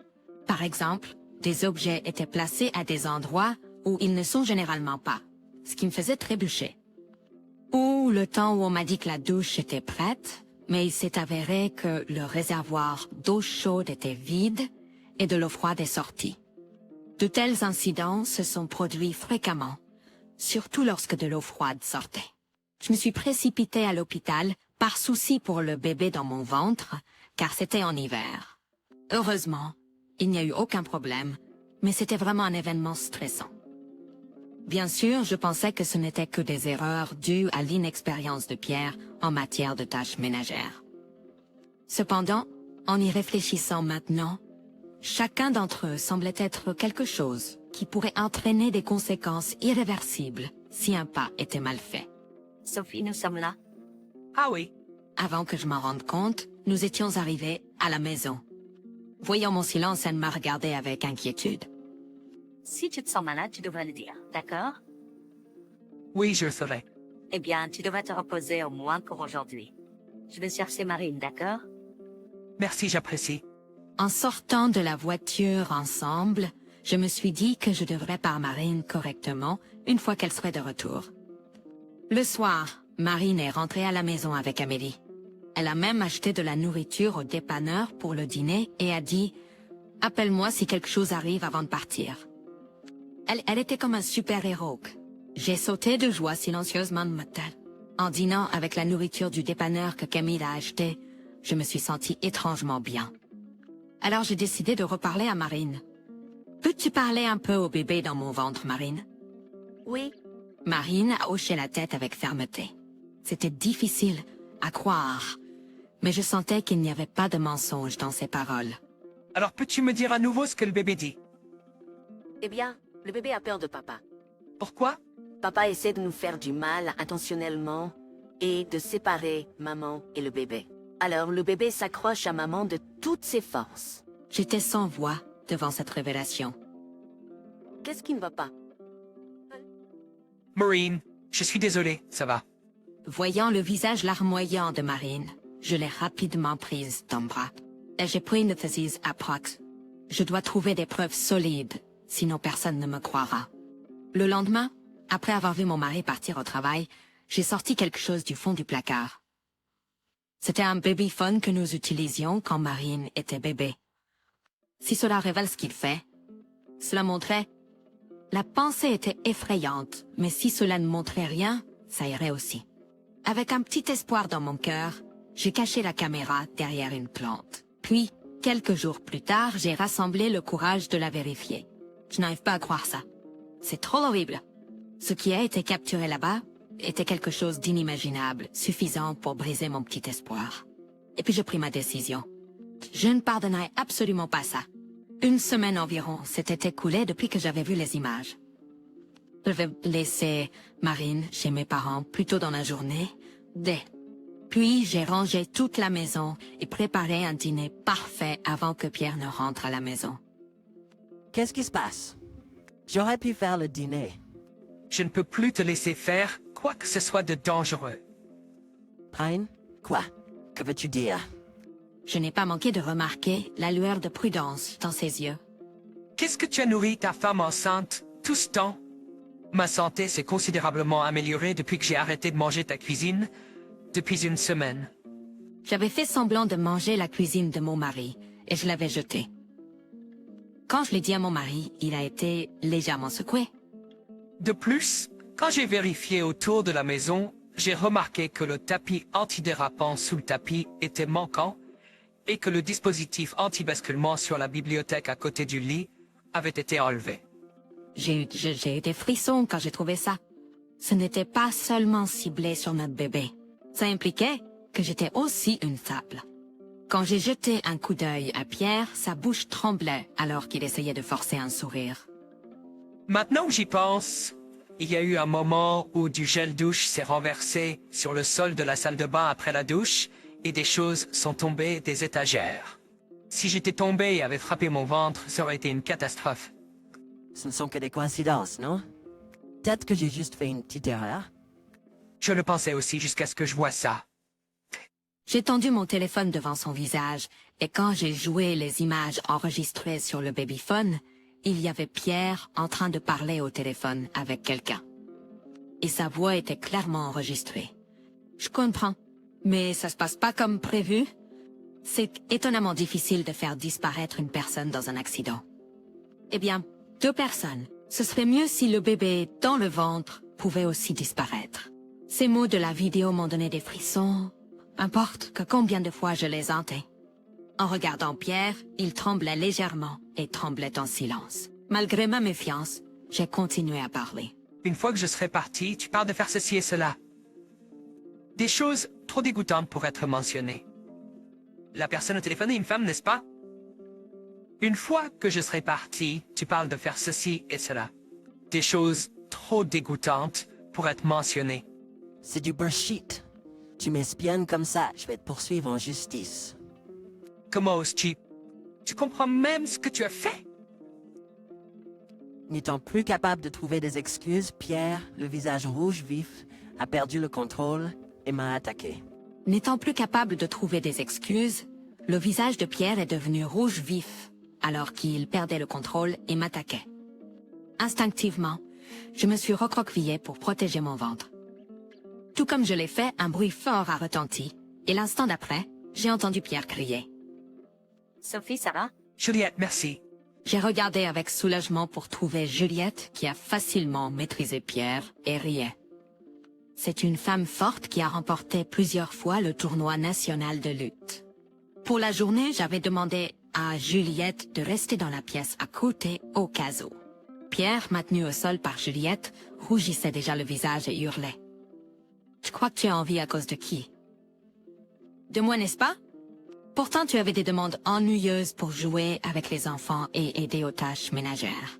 Par exemple, des objets étaient placés à des endroits où ils ne sont généralement pas, ce qui me faisait trébucher. Ou le temps où on m'a dit que la douche était prête, mais il s'est avéré que le réservoir d'eau chaude était vide et de l'eau froide est sortie. De tels incidents se sont produits fréquemment, surtout lorsque de l'eau froide sortait. Je me suis précipitée à l'hôpital par souci pour le bébé dans mon ventre, car c'était en hiver. Heureusement, il n'y a eu aucun problème, mais c'était vraiment un événement stressant. Bien sûr, je pensais que ce n'était que des erreurs dues à l'inexpérience de Pierre en matière de tâches ménagères. Cependant, en y réfléchissant maintenant, chacun d'entre eux semblait être quelque chose qui pourrait entraîner des conséquences irréversibles si un pas était mal fait. Sophie, nous sommes là. Ah oui. Avant que je m'en rende compte, nous étions arrivés à la maison. Voyant mon silence, elle m'a regardé avec inquiétude. Si tu te sens malade, tu devrais le dire, d'accord? Oui, je le ferai. Eh bien, tu devrais te reposer au moins pour aujourd'hui. Je vais chercher Marine, d'accord? Merci, j'apprécie. En sortant de la voiture ensemble, je me suis dit que je devrais parler Marine correctement une fois qu'elle serait de retour. Le soir, Marine est rentrée à la maison avec Amélie. Elle a même acheté de la nourriture au dépanneur pour le dîner et a dit « Appelle-moi si quelque chose arrive avant de partir ». Elle était comme un super-héros. J'ai sauté de joie silencieusement de ma tête. En dînant avec la nourriture du dépanneur que Camille a acheté, je me suis sentie étrangement bien. Alors j'ai décidé de reparler à Marine. « Peux-tu parler un peu au bébé dans mon ventre, Marine ?» Oui. Marine a hoché la tête avec fermeté. C'était difficile à croire, mais je sentais qu'il n'y avait pas de mensonge dans ses paroles. Alors peux-tu me dire à nouveau ce que le bébé dit? Eh bien, le bébé a peur de papa. Pourquoi? Papa essaie de nous faire du mal intentionnellement et de séparer maman et le bébé. Alors le bébé s'accroche à maman de toutes ses forces. J'étais sans voix devant cette révélation. Qu'est-ce qui ne va pas? Marine, je suis désolé, ça va. Voyant le visage larmoyant de Marine, je l'ai rapidement prise dans le bras. Et j'ai pris une décision approx. Je dois trouver des preuves solides, sinon personne ne me croira. Le lendemain, après avoir vu mon mari partir au travail, j'ai sorti quelque chose du fond du placard. C'était un babyphone que nous utilisions quand Marine était bébé. Si cela révèle ce qu'il fait, cela montrait... La pensée était effrayante, mais si cela ne montrait rien, ça irait aussi. Avec un petit espoir dans mon cœur, j'ai caché la caméra derrière une plante. Puis, quelques jours plus tard, j'ai rassemblé le courage de la vérifier. Je n'arrive pas à croire ça. C'est trop horrible. Ce qui a été capturé là-bas était quelque chose d'inimaginable, suffisant pour briser mon petit espoir. Et puis je pris ma décision. Je ne pardonnerai absolument pas ça. Une semaine environ s'était écoulée depuis que j'avais vu les images. Je vais laisser Marine chez mes parents plus tôt dans la journée, Puis j'ai rangé toute la maison et préparé un dîner parfait avant que Pierre ne rentre à la maison. Qu'est-ce qui se passe? J'aurais pu faire le dîner. Je ne peux plus te laisser faire quoi que ce soit de dangereux. Brian, quoi? Que veux-tu dire? Je n'ai pas manqué de remarquer la lueur de prudence dans ses yeux. Qu'est-ce que tu as nourri ta femme enceinte tout ce temps? Ma santé s'est considérablement améliorée depuis que j'ai arrêté de manger ta cuisine, depuis une semaine. J'avais fait semblant de manger la cuisine de mon mari, et je l'avais jetée. Quand je l'ai dit à mon mari, il a été légèrement secoué. De plus, quand j'ai vérifié autour de la maison, j'ai remarqué que le tapis antidérapant sous le tapis était manquant et que le dispositif anti-basculement sur la bibliothèque à côté du lit avait été enlevé. J'ai eu des frissons quand j'ai trouvé ça. Ce n'était pas seulement ciblé sur notre bébé. Ça impliquait que j'étais aussi une table. Quand j'ai jeté un coup d'œil à Pierre, sa bouche tremblait alors qu'il essayait de forcer un sourire. Maintenant que j'y pense, il y a eu un moment où du gel douche s'est renversé sur le sol de la salle de bain après la douche et des choses sont tombées des étagères. Si j'étais tombé et avait frappé mon ventre, ça aurait été une catastrophe. Ce ne sont que des coïncidences, non? Peut-être que j'ai juste fait une petite erreur. Je le pensais aussi jusqu'à ce que je vois ça. J'ai tendu mon téléphone devant son visage, et quand j'ai joué les images enregistrées sur le babyphone, il y avait Pierre en train de parler au téléphone avec quelqu'un. Et sa voix était clairement enregistrée. Je comprends, mais ça se passe pas comme prévu. C'est étonnamment difficile de faire disparaître une personne dans un accident. Eh bien, 2 personnes. Ce serait mieux si le bébé dans le ventre pouvait aussi disparaître. Ces mots de la vidéo m'ont donné des frissons, importe que combien de fois je les hantais. En regardant Pierre, il tremblait légèrement et tremblait en silence. Malgré ma méfiance, j'ai continué à parler. Une fois que je serai parti, tu parles de faire ceci et cela. Des choses trop dégoûtantes pour être mentionnées. La personne au téléphone est une femme, n'est-ce pas? Une fois que je serai parti, tu parles de faire ceci et cela. Des choses trop dégoûtantes pour être mentionnées. C'est du bullshit. Tu m'espionnes comme ça, je vais te poursuivre en justice. Comment oses-tu? Tu comprends même ce que tu as fait? N'étant plus capable de trouver des excuses, Pierre, le visage rouge vif, a perdu le contrôle et m'a attaqué. N'étant plus capable de trouver des excuses, le visage de Pierre est devenu rouge vif, alors qu'il perdait le contrôle et m'attaquait. Instinctivement, je me suis recroquevillée pour protéger mon ventre. Tout comme je l'ai fait, un bruit fort a retenti, et l'instant d'après, j'ai entendu Pierre crier. Sophie, ça va? Juliette, merci. J'ai regardé avec soulagement pour trouver Juliette, qui a facilement maîtrisé Pierre, et riait. C'est une femme forte qui a remporté plusieurs fois le tournoi national de lutte. Pour la journée, j'avais demandé à Juliette de rester dans la pièce à côté au cas où. Pierre, maintenu au sol par Juliette, rougissait déjà le visage et hurlait. « Je crois que tu as envie à cause de qui? De moi, n'est-ce pas? Pourtant, tu avais des demandes ennuyeuses pour jouer avec les enfants et aider aux tâches ménagères.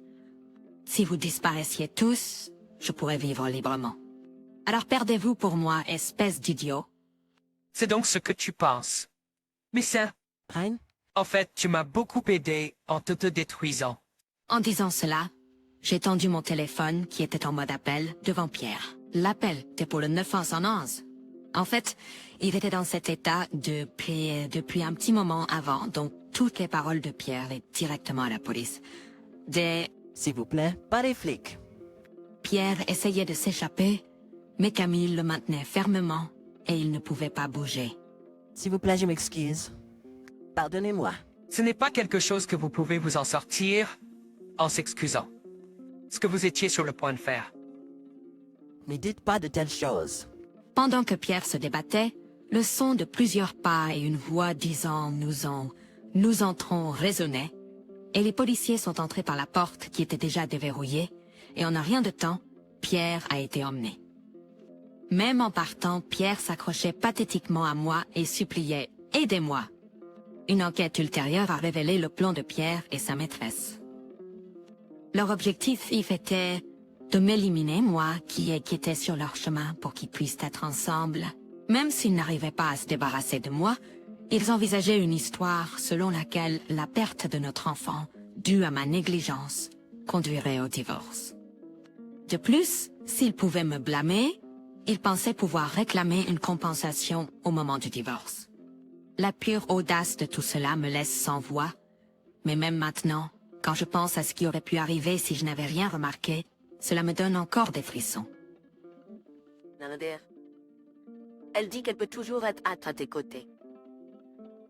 Si vous disparaissiez tous, je pourrais vivre librement. Alors perdez-vous pour moi, espèce d'idiot. » C'est donc ce que tu penses. Mais ça, Brian? en fait, tu m'as beaucoup aidé en te détruisant. En disant cela, j'ai tendu mon téléphone, qui était en mode appel, devant Pierre. L'appel était pour le 911. En fait, il était dans cet état depuis un petit moment avant, donc toutes les paroles de Pierre allaient directement à la police. S'il vous plaît, pas les flics. Pierre essayait de s'échapper, mais Camille le maintenait fermement et il ne pouvait pas bouger. S'il vous plaît, je m'excuse. Pardonnez-moi. Ce n'est pas quelque chose que vous pouvez vous en sortir en s'excusant. Ce que vous étiez sur le point de faire. Ne dites pas de telles choses. Pendant que Pierre se débattait, le son de plusieurs pas et une voix disant « nous entrons » résonnait, et les policiers sont entrés par la porte qui était déjà déverrouillée, et en un rien de temps, Pierre a été emmené. Même en partant, Pierre s'accrochait pathétiquement à moi et suppliait « Aidez-moi ». Une enquête ultérieure a révélé le plan de Pierre et sa maîtresse. Leur objectif était de m'éliminer, moi, qui étais sur leur chemin pour qu'ils puissent être ensemble. Même s'ils n'arrivaient pas à se débarrasser de moi, ils envisageaient une histoire selon laquelle la perte de notre enfant, due à ma négligence, conduirait au divorce. De plus, s'il pouvait me blâmer, il pensait pouvoir réclamer une compensation au moment du divorce. La pure audace de tout cela me laisse sans voix, mais même maintenant, quand je pense à ce qui aurait pu arriver si je n'avais rien remarqué, cela me donne encore des frissons. Nanader. Elle dit qu'elle peut toujours être à tes côtés.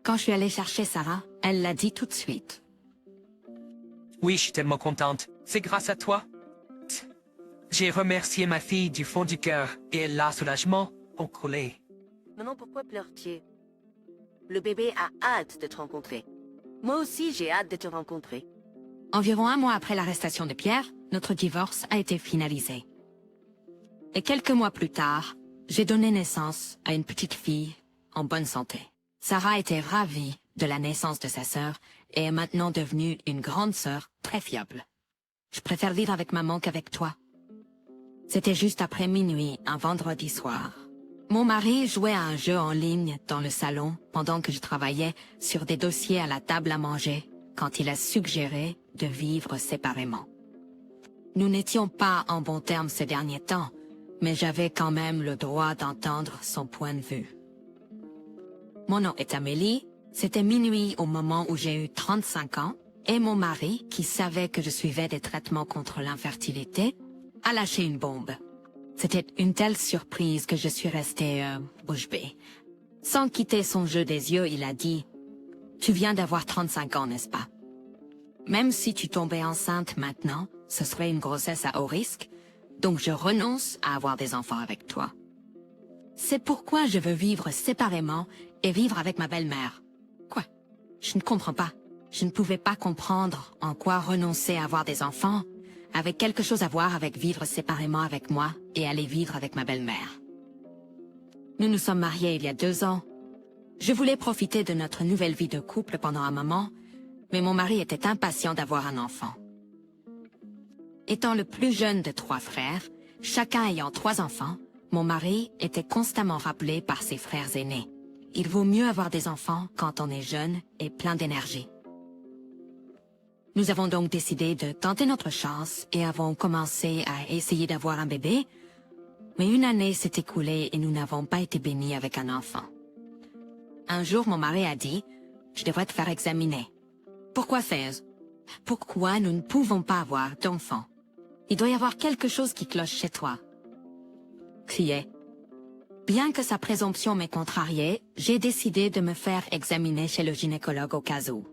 Quand je suis allée chercher Sarah, elle l'a dit tout de suite. Oui, je suis tellement contente. C'est grâce à toi. J'ai remercié ma fille du fond du cœur et là, soulagement, ont coulé. Maman, pourquoi pleures-tu? Le bébé a hâte de te rencontrer. Moi aussi, j'ai hâte de te rencontrer. Environ un mois après l'arrestation de Pierre, notre divorce a été finalisé. Et quelques mois plus tard, j'ai donné naissance à une petite fille en bonne santé. Sarah était ravie de la naissance de sa sœur et est maintenant devenue une grande sœur très fiable. Je préfère vivre avec maman qu'avec toi. C'était juste après minuit, un vendredi soir. Mon mari jouait à un jeu en ligne dans le salon pendant que je travaillais sur des dossiers à la table à manger quand il a suggéré de vivre séparément. Nous n'étions pas en bons termes ces derniers temps, mais j'avais quand même le droit d'entendre son point de vue. Mon nom est Amélie, c'était minuit au moment où j'ai eu 35 ans, et mon mari, qui savait que je suivais des traitements contre l'infertilité, a lâché une bombe. C'était une telle surprise que je suis restée bouche bée. Sans quitter son jeu des yeux, il a dit « Tu viens d'avoir 35 ans, n'est-ce pas? Même si tu tombais enceinte maintenant, ce serait une grossesse à haut risque, donc je renonce à avoir des enfants avec toi. C'est pourquoi je veux vivre séparément et vivre avec ma belle-mère. » Quoi? Je ne comprends pas. Je ne pouvais pas comprendre en quoi renoncer à avoir des enfants avait quelque chose à voir avec vivre séparément avec moi et aller vivre avec ma belle-mère. Nous nous sommes mariés il y a 2 ans. Je voulais profiter de notre nouvelle vie de couple pendant un moment, mais mon mari était impatient d'avoir un enfant. Étant le plus jeune de 3 frères, chacun ayant 3 enfants, mon mari était constamment rappelé par ses frères aînés. Il vaut mieux avoir des enfants quand on est jeune et plein d'énergie. Nous avons donc décidé de tenter notre chance et avons commencé à essayer d'avoir un bébé, mais une année s'est écoulée et nous n'avons pas été bénis avec un enfant. Un jour, mon mari a dit « Je devrais te faire examiner. » Pourquoi fais-je? Pourquoi nous ne pouvons pas avoir d'enfant? Il doit y avoir quelque chose qui cloche chez toi. Qui est? Bien que sa présomption m'ait contrariée, j'ai décidé de me faire examiner chez le gynécologue au cas où.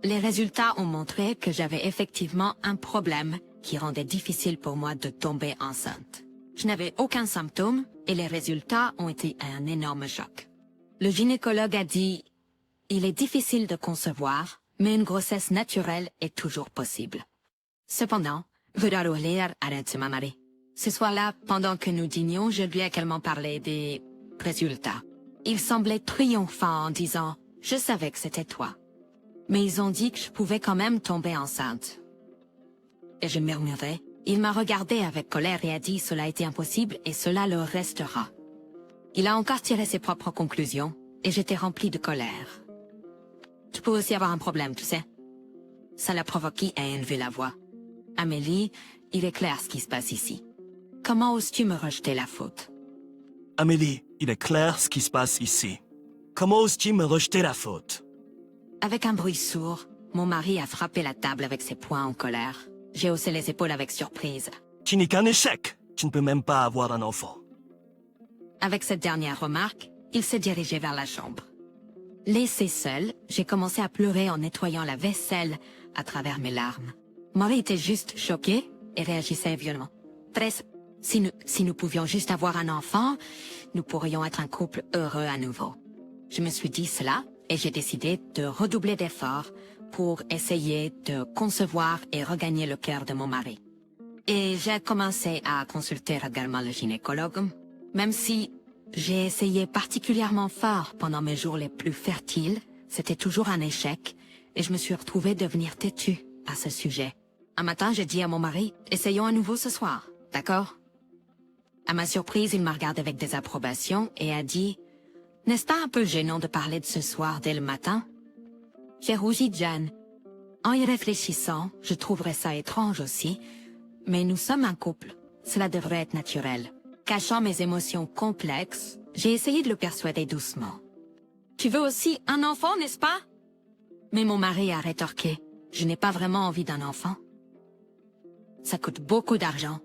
Les résultats ont montré que j'avais effectivement un problème qui rendait difficile pour moi de tomber enceinte. Je n'avais aucun symptôme et les résultats ont été un énorme choc. Le gynécologue a dit « Il est difficile de concevoir, mais une grossesse naturelle est toujours possible. » Cependant, ce soir-là, pendant que nous dînions, je lui ai également parlé des résultats. Il semblait triomphant en disant « Je savais que c'était toi. » Mais ils ont dit que je pouvais quand même tomber enceinte. Et je murmurais. Il m'a regardé avec colère et a dit « Cela était impossible et cela le restera. » Il a encore tiré ses propres conclusions et j'étais remplie de colère. Tu peux aussi avoir un problème, tu sais. Ça l'a provoqué à élever la voix. « Amélie, il est clair ce qui se passe ici. Comment oses-tu me rejeter la faute? » Amélie, il est clair ce qui se passe ici. Comment oses-tu me rejeter la faute? Avec un bruit sourd, mon mari a frappé la table avec ses poings en colère. J'ai haussé les épaules avec surprise. Tu n'es qu'un échec. Tu ne peux même pas avoir un enfant. Avec cette dernière remarque, il s'est dirigé vers la chambre. Laissée seule, j'ai commencé à pleurer en nettoyant la vaisselle à travers mes larmes. Mon mari était juste choqué et réagissait violemment. Si nous pouvions juste avoir un enfant, nous pourrions être un couple heureux à nouveau. Je me suis dit cela et j'ai décidé de redoubler d'efforts pour essayer de concevoir et regagner le cœur de mon mari. Et j'ai commencé à consulter régulièrement le gynécologue, même si j'ai essayé particulièrement fort pendant mes jours les plus fertiles, c'était toujours un échec et je me suis retrouvée devenir têtue à ce sujet. Un matin, j'ai dit à mon mari, essayons à nouveau ce soir, d'accord? À ma surprise, il m'a regardé avec désapprobation et a dit, n'est-ce pas un peu gênant de parler de ce soir dès le matin? J'ai rougi de Jeanne. En y réfléchissant, je trouverais ça étrange aussi, mais nous sommes un couple. Cela devrait être naturel. Cachant mes émotions complexes, j'ai essayé de le persuader doucement. « Tu veux aussi un enfant, n'est-ce pas ?» Mais mon mari a rétorqué. « Je n'ai pas vraiment envie d'un enfant. Ça coûte beaucoup d'argent.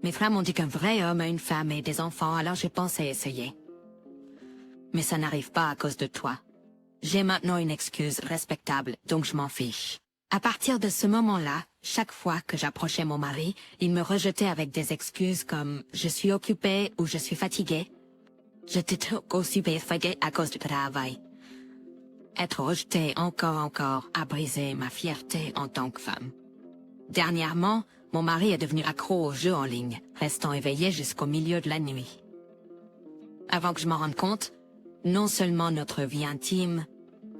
Mes frères m'ont dit qu'un vrai homme a une femme et des enfants, alors j'ai pensé essayer. Mais ça n'arrive pas à cause de toi. J'ai maintenant une excuse respectable, donc je m'en fiche. » À partir de ce moment-là, chaque fois que j'approchais mon mari, il me rejetait avec des excuses comme « je suis occupée » ou « je suis fatiguée ». J'étais aussi fatiguée à cause du travail. Être rejetée encore a brisé ma fierté en tant que femme. Dernièrement, mon mari est devenu accro aux jeux en ligne, restant éveillé jusqu'au milieu de la nuit. Avant que je m'en rende compte, non seulement notre vie intime,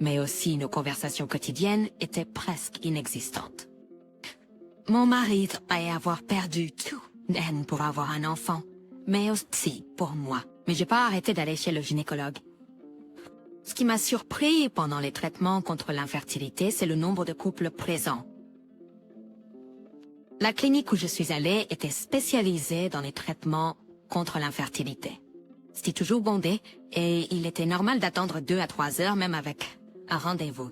mais aussi nos conversations quotidiennes étaient presque inexistantes. Mon mari croyait avoir perdu tout haine pour avoir un enfant, mais aussi pour moi. Mais j'ai pas arrêté d'aller chez le gynécologue. Ce qui m'a surpris pendant les traitements contre l'infertilité, c'est le nombre de couples présents. La clinique où je suis allée était spécialisée dans les traitements contre l'infertilité. C'était toujours bondé et il était normal d'attendre 2 à 3 heures même avec un rendez-vous.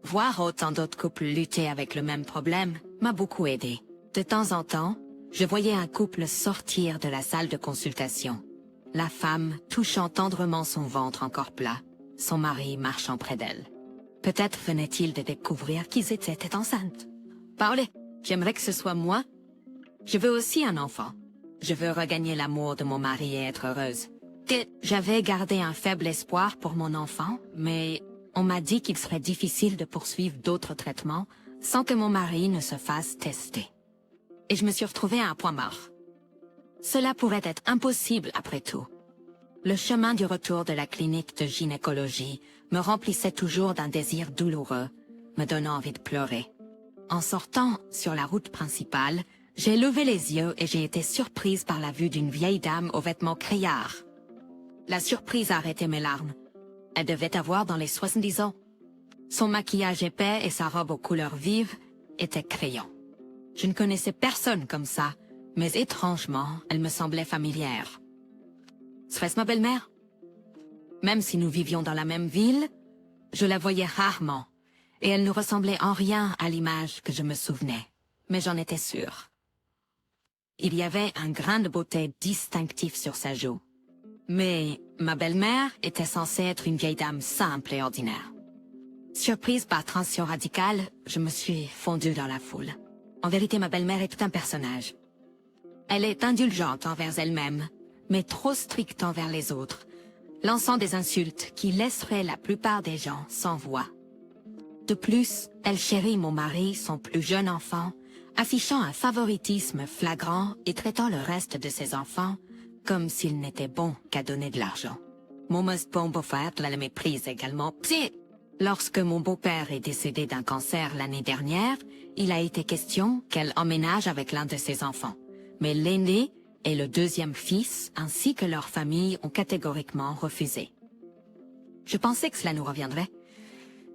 Voir autant d'autres couples lutter avec le même problème m'a beaucoup aidé. De temps en temps, je voyais un couple sortir de la salle de consultation. La femme touchant tendrement son ventre encore plat, son mari marchant près d'elle. Peut-être venait-il de découvrir qu'ils étaient enceintes. Parlez, j'aimerais que ce soit moi. Je veux aussi un enfant. Je veux regagner l'amour de mon mari et être heureuse. J'avais gardé un faible espoir pour mon enfant, mais on m'a dit qu'il serait difficile de poursuivre d'autres traitements sans que mon mari ne se fasse tester. Et je me suis retrouvée à un point mort. Cela pourrait être impossible après tout. Le chemin du retour de la clinique de gynécologie me remplissait toujours d'un désir douloureux, me donnant envie de pleurer. En sortant sur la route principale, j'ai levé les yeux et j'ai été surprise par la vue d'une vieille dame aux vêtements criards. La surprise a arrêté mes larmes. Elle devait avoir dans les 70 ans. Son maquillage épais et sa robe aux couleurs vives étaient crayons. Je ne connaissais personne comme ça, mais étrangement, elle me semblait familière. Serait-ce ma belle-mère? Même si nous vivions dans la même ville, je la voyais rarement, et elle ne ressemblait en rien à l'image que je me souvenais, mais j'en étais sûre. Il y avait un grain de beauté distinctif sur sa joue. Mais ma belle-mère était censée être une vieille dame simple et ordinaire. Surprise par transition radicale, je me suis fondue dans la foule. En vérité, ma belle-mère est tout un personnage. Elle est indulgente envers elle-même, mais trop stricte envers les autres, lançant des insultes qui laisseraient la plupart des gens sans voix. De plus, elle chérit mon mari, son plus jeune enfant, affichant un favoritisme flagrant et traitant le reste de ses enfants comme s'il n'était bon qu'à donner de l'argent. Mon bon beau-frère la méprise également. Lorsque mon beau-père est décédé d'un cancer l'année dernière, il a été question qu'elle emménage avec l'un de ses enfants. Mais l'aîné et le deuxième fils, ainsi que leur famille, ont catégoriquement refusé. Je pensais que cela nous reviendrait.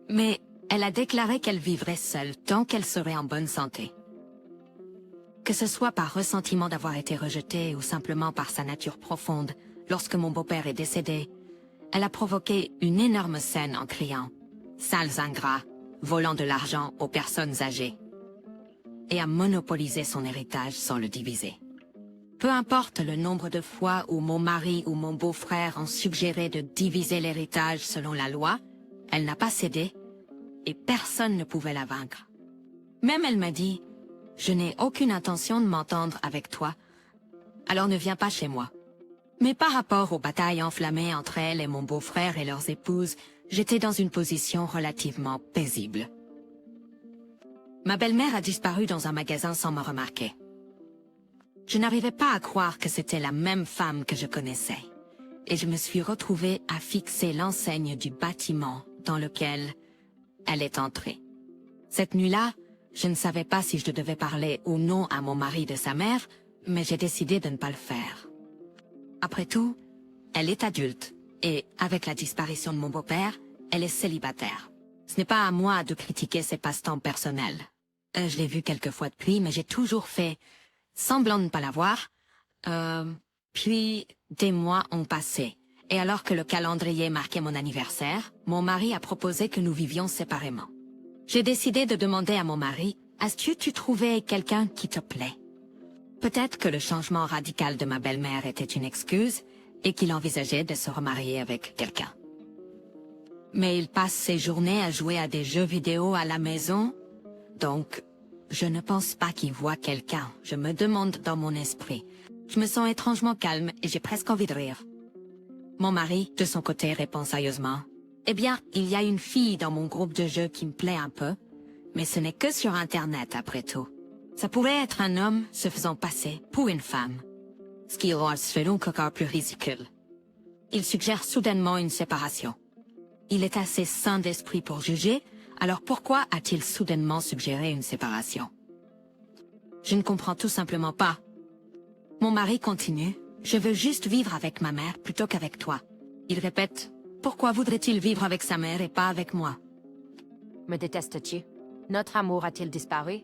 Mais elle a déclaré qu'elle vivrait seule tant qu'elle serait en bonne santé. Que ce soit par ressentiment d'avoir été rejetée ou simplement par sa nature profonde, lorsque mon beau-père est décédé, elle a provoqué une énorme scène en criant « Sales ingrats, volant de l'argent aux personnes âgées » et a monopolisé son héritage sans le diviser. Peu importe le nombre de fois où mon mari ou mon beau-frère ont suggéré de diviser l'héritage selon la loi, elle n'a pas cédé et personne ne pouvait la vaincre. Même elle m'a dit « Je n'ai aucune intention de m'entendre avec toi, alors ne viens pas chez moi. » Mais par rapport aux batailles enflammées entre elle et mon beau-frère et leurs épouses, j'étais dans une position relativement paisible. Ma belle-mère a disparu dans un magasin sans me remarquer. Je n'arrivais pas à croire que c'était la même femme que je connaissais, et je me suis retrouvée à fixer l'enseigne du bâtiment dans lequel elle est entrée. Cette nuit-là, je ne savais pas si je devais parler ou non à mon mari de sa mère, mais j'ai décidé de ne pas le faire. Après tout, elle est adulte, et avec la disparition de mon beau-père, elle est célibataire. Ce n'est pas à moi de critiquer ses passe-temps personnels. Je l'ai vu quelques fois depuis, mais j'ai toujours fait semblant de ne pas la voir. Puis, des mois ont passé. Et alors que le calendrier marquait mon anniversaire, mon mari a proposé que nous vivions séparément. J'ai décidé de demander à mon mari, est-ce que tu trouvais quelqu'un qui te plaît? Peut-être que le changement radical de ma belle-mère était une excuse et qu'il envisageait de se remarier avec quelqu'un. Mais il passe ses journées à jouer à des jeux vidéo à la maison, donc je ne pense pas qu'il voit quelqu'un. Je me demande dans mon esprit. Je me sens étrangement calme et j'ai presque envie de rire. Mon mari, de son côté, répond sérieusement. Eh bien, il y a une fille dans mon groupe de jeux qui me plaît un peu, mais ce n'est que sur Internet après tout. Ça pourrait être un homme se faisant passer pour une femme. Ce qui rend ce fait donc encore plus ridicule. Il suggère soudainement une séparation. Il est assez sain d'esprit pour juger, alors pourquoi a-t-il soudainement suggéré une séparation? Je ne comprends tout simplement pas. Mon mari continue. Je veux juste vivre avec ma mère plutôt qu'avec toi. Il répète, pourquoi voudrait-il vivre avec sa mère et pas avec moi? Me détestes-tu? Notre amour a-t-il disparu?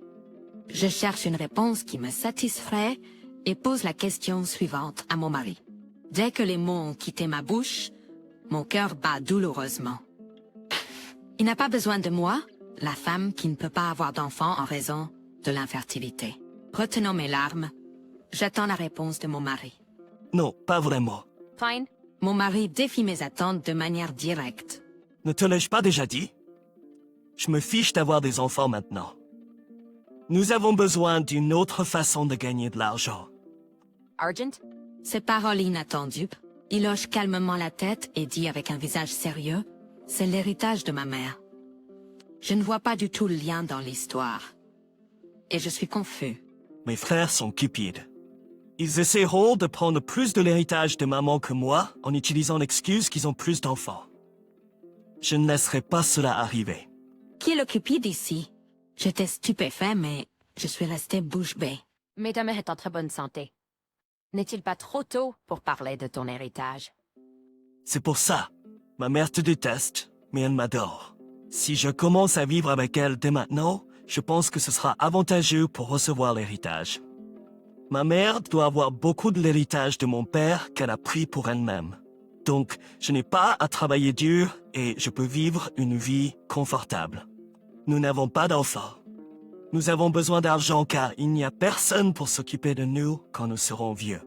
Je cherche une réponse qui me satisferait et pose la question suivante à mon mari. Dès que les mots ont quitté ma bouche, mon cœur bat douloureusement. Il n'a pas besoin de moi, la femme qui ne peut pas avoir d'enfant en raison de l'infertilité. Retenant mes larmes, j'attends la réponse de mon mari. Non, pas vraiment. Fine. Mon mari défie mes attentes de manière directe. Ne te l'ai-je pas déjà dit? Je me fiche d'avoir des enfants maintenant. Nous avons besoin d'une autre façon de gagner de l'argent. Argent? Ces paroles inattendues, il hoche calmement la tête et dit avec un visage sérieux, c'est l'héritage de ma mère. Je ne vois pas du tout le lien dans l'histoire. Et je suis confus. Mes frères sont cupides. Ils essaieront de prendre plus de l'héritage de maman que moi en utilisant l'excuse qu'ils ont plus d'enfants. Je ne laisserai pas cela arriver. Qui est le cupide ici? J'étais stupéfait, mais je suis resté bouche bée. Mais ta mère est en très bonne santé. N'est-il pas trop tôt pour parler de ton héritage? C'est pour ça. Ma mère te déteste, mais elle m'adore. Si je commence à vivre avec elle dès maintenant, je pense que ce sera avantageux pour recevoir l'héritage. Ma mère doit avoir beaucoup de l'héritage de mon père qu'elle a pris pour elle-même. Donc, je n'ai pas à travailler dur et je peux vivre une vie confortable. Nous n'avons pas d'enfants. Nous avons besoin d'argent car il n'y a personne pour s'occuper de nous quand nous serons vieux.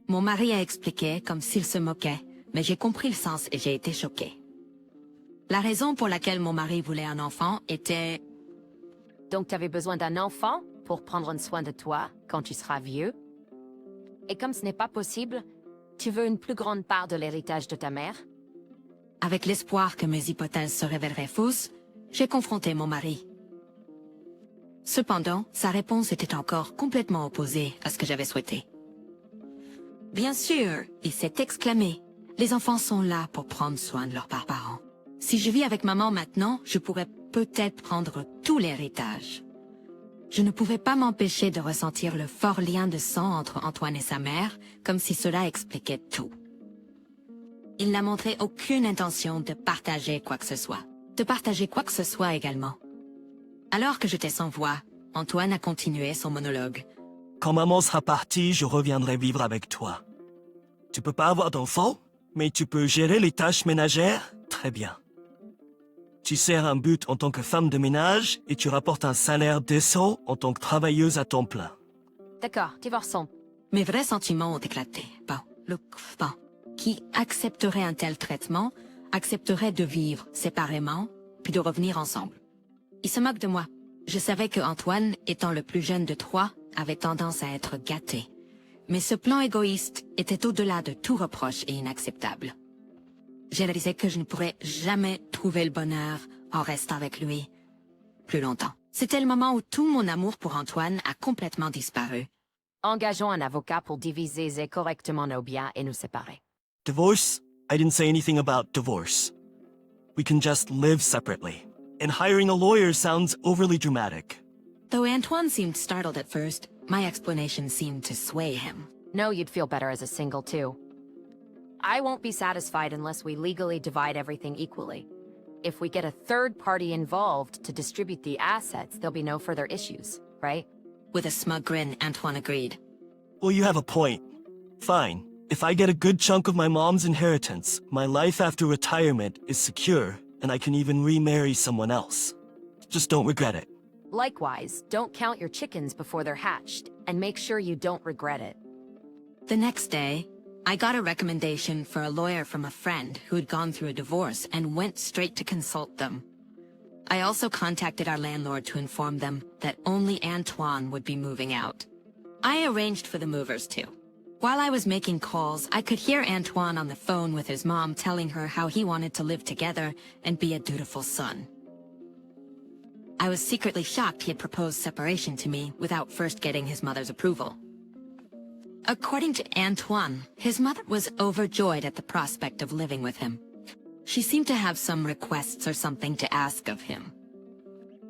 Mon mari a expliqué comme s'il se moquait, mais j'ai compris le sens et j'ai été choquée. La raison pour laquelle mon mari voulait un enfant était... Donc tu avais besoin d'un enfant pour prendre soin de toi quand tu seras vieux? Et comme ce n'est pas possible, tu veux une plus grande part de l'héritage de ta mère? Avec l'espoir que mes hypothèses se révéleraient fausses, j'ai confronté mon mari. Cependant, sa réponse était encore complètement opposée à ce que j'avais souhaité. Bien sûr, il s'est exclamé. Les enfants sont là pour prendre soin de leurs parents. Si je vis avec maman maintenant, je pourrais peut-être prendre tout l'héritage. Je ne pouvais pas m'empêcher de ressentir le fort lien de sang entre Antoine et sa mère, comme si cela expliquait tout. Il n'a montré aucune intention de partager quoi que ce soit. De partager quoi que ce soit également. Alors que j'étais sans voix, Antoine a continué son monologue. Quand maman sera partie, je reviendrai vivre avec toi. Tu peux pas avoir d'enfants, mais tu peux gérer les tâches ménagères très bien. Tu sers un but en tant que femme de ménage et tu rapportes un salaire décent en tant que travailleuse à temps plein. D'accord, divorçons. Mes vrais sentiments ont éclaté. Qui accepterait un tel traitement, accepterait de vivre séparément, puis de revenir ensemble. Il se moque de moi. Je savais que Antoine, étant le plus jeune de trois, avait tendance à être gâté. Mais ce plan égoïste était au-delà de tout reproche et inacceptable. J'ai réalisé que je ne pourrais jamais trouver le bonheur en restant avec lui plus longtemps. C'était le moment où tout mon amour pour Antoine a complètement disparu. Engageons un avocat pour diviser correctement nos biens et nous séparer. Divorce? I didn't say anything about divorce. We can just live separately. And hiring a lawyer sounds overly dramatic. Though Antoine seemed startled at first, my explanation seemed to sway him. No, you'd feel better as a single too. I won't be satisfied unless we legally divide everything equally. if we get a third party involved to distribute the assets, there'll be no further issues, right? With a smug grin, Antoine agreed. Well, you have a point. Fine. If I get a good chunk of my mom's inheritance, my life after retirement is secure, and I can even remarry someone else. Just don't regret it. Likewise, don't count your chickens before they're hatched, and make sure you don't regret it. The next day, I got a recommendation for a lawyer from a friend who had gone through a divorce and went straight to consult them. I also contacted our landlord to inform them that only Antoine would be moving out. I arranged for the movers too. While I was making calls, I could hear Antoine on the phone with his mom telling her how he wanted to live together and be a dutiful son. I was secretly shocked he had proposed separation to me without first getting his mother's approval. According to Antoine, his mother was overjoyed at the prospect of living with him. She seemed to have some requests or something to ask of him.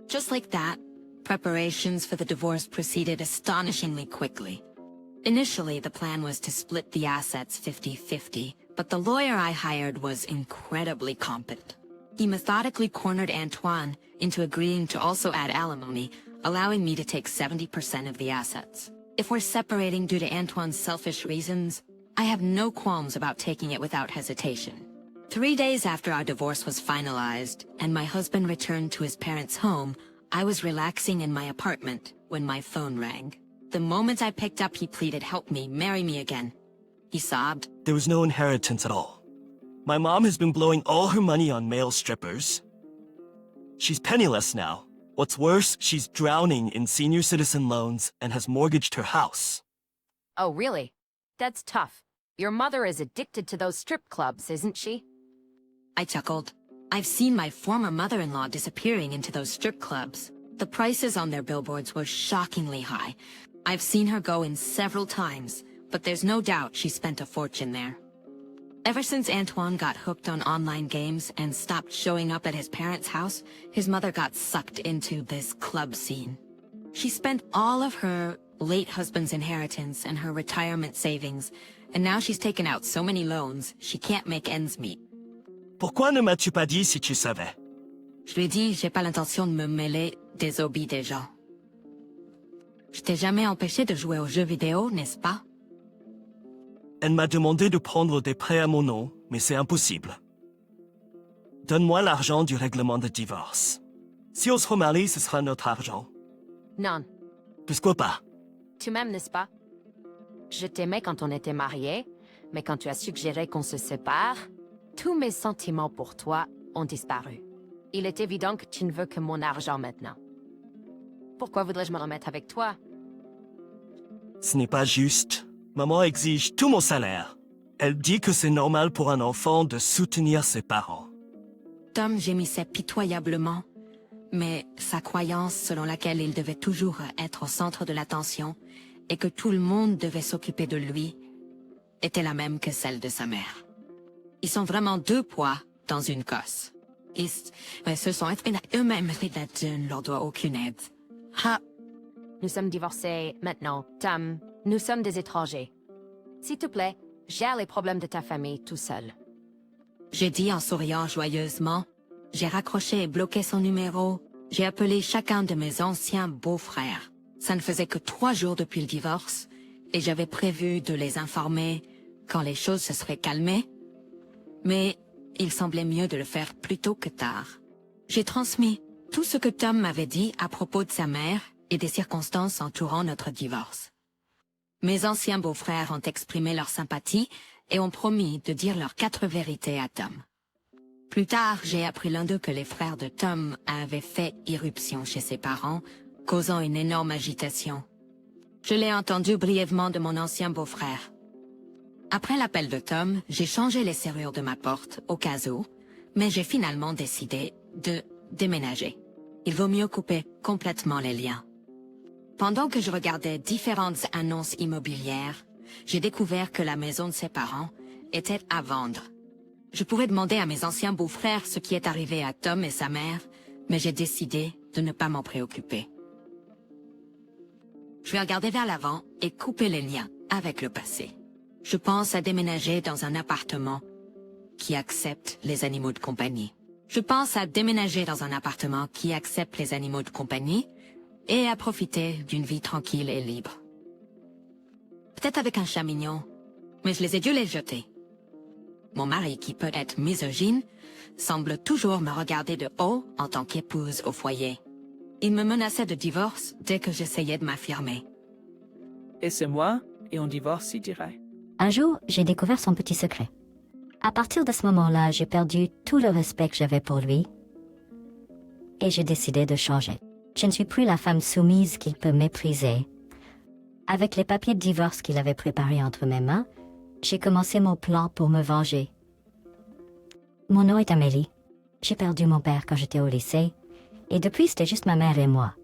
Just like that, preparations for the divorce proceeded astonishingly quickly. Initially, the plan was to split the assets 50-50, but the lawyer I hired was incredibly competent. He methodically cornered Antoine into agreeing to also add alimony, allowing me to take 70% of the assets. If we're separating due to Antoine's selfish reasons, I have no qualms about taking it without hesitation. 3 days after our divorce was finalized, and my husband returned to his parents' home, I was relaxing in my apartment when my phone rang. The moment I picked up, he pleaded, "Help me, marry me again." He sobbed. There was no inheritance at all. My mom has been blowing all her money on male strippers. She's penniless now. What's worse, she's drowning in senior citizen loans and has mortgaged her house. Oh, really? That's tough. Your mother is addicted to those strip clubs, isn't she? I chuckled. I've seen my former mother-in-law disappearing into those strip clubs. The prices on their billboards were shockingly high. I've seen her go in several times, but there's no doubt she spent a fortune there. Ever since Antoine got hooked on online games and stopped showing up at his parents' house, his mother got sucked into this club scene. She spent all of her late husband's inheritance and her retirement savings, and now she's taken out so many loans, she can't make ends meet. Pourquoi ne m'as-tu pas dit si tu savais? Je lui ai dit, j'ai pas l'intention de me mêler des hobbies des gens. Je t'ai jamais empêché de jouer aux jeux vidéo, n'est-ce pas? Elle m'a demandé de prendre des prêts à mon nom, mais c'est impossible. Donne-moi l'argent du règlement de divorce. Si on se remarie, ce sera notre argent. Non. Pourquoi pas? Tu m'aimes, n'est-ce pas? Je t'aimais quand on était mariés, mais quand tu as suggéré qu'on se sépare, tous mes sentiments pour toi ont disparu. Il est évident que tu ne veux que mon argent maintenant. Pourquoi voudrais-je me remettre avec toi? Ce n'est pas juste. Maman exige tout mon salaire. Elle dit que c'est normal pour un enfant de soutenir ses parents. Tom gémissait pitoyablement, mais sa croyance selon laquelle il devait toujours être au centre de l'attention et que tout le monde devait s'occuper de lui était la même que celle de sa mère. Ils sont vraiment deux poids dans une cosse. Ils se sont eux-mêmes fait ne leur doit aucune aide. Ah. Nous sommes divorcés maintenant, Tom. Nous sommes des étrangers. S'il te plaît, gère les problèmes de ta famille tout seul. J'ai dit en souriant joyeusement. J'ai raccroché et bloqué son numéro. J'ai appelé chacun de mes anciens beaux-frères. Ça ne faisait que 3 jours depuis le divorce, et j'avais prévu de les informer quand les choses se seraient calmées. Mais il semblait mieux de le faire plus tôt que tard. J'ai transmis tout ce que Tom m'avait dit à propos de sa mère et des circonstances entourant notre divorce. Mes anciens beaux-frères ont exprimé leur sympathie et ont promis de dire leurs 4 vérités à Tom. Plus tard, j'ai appris l'un d'eux que les frères de Tom avaient fait irruption chez ses parents, causant une énorme agitation. Je l'ai entendu brièvement de mon ancien beau-frère. Après l'appel de Tom, j'ai changé les serrures de ma porte, au cas où, mais j'ai finalement décidé de déménager. Il vaut mieux couper complètement les liens. Pendant que je regardais différentes annonces immobilières, j'ai découvert que la maison de ses parents était à vendre. Je pourrais demander à mes anciens beaux-frères ce qui est arrivé à Tom et sa mère, mais j'ai décidé de ne pas m'en préoccuper. Je vais regarder vers l'avant et couper les liens avec le passé. Je pense à déménager dans un appartement qui accepte les animaux de compagnie. Je pense à déménager dans un appartement qui accepte les animaux de compagnie et à profiter d'une vie tranquille et libre. Peut-être avec un chat mignon, mais je les ai dû les jeter. Mon mari, qui peut être misogyne, semble toujours me regarder de haut en tant qu'épouse au foyer. Il me menaçait de divorce dès que j'essayais de m'affirmer. Et c'est moi, et on divorce, il dirait. Un jour, j'ai découvert son petit secret. À partir de ce moment-là, j'ai perdu tout le respect que j'avais pour lui et j'ai décidé de changer. Je ne suis plus la femme soumise qu'il peut mépriser. Avec les papiers de divorce qu'il avait préparés entre mes mains, j'ai commencé mon plan pour me venger. Mon nom est Amélie. J'ai perdu mon père quand j'étais au lycée et depuis c'était juste ma mère et moi.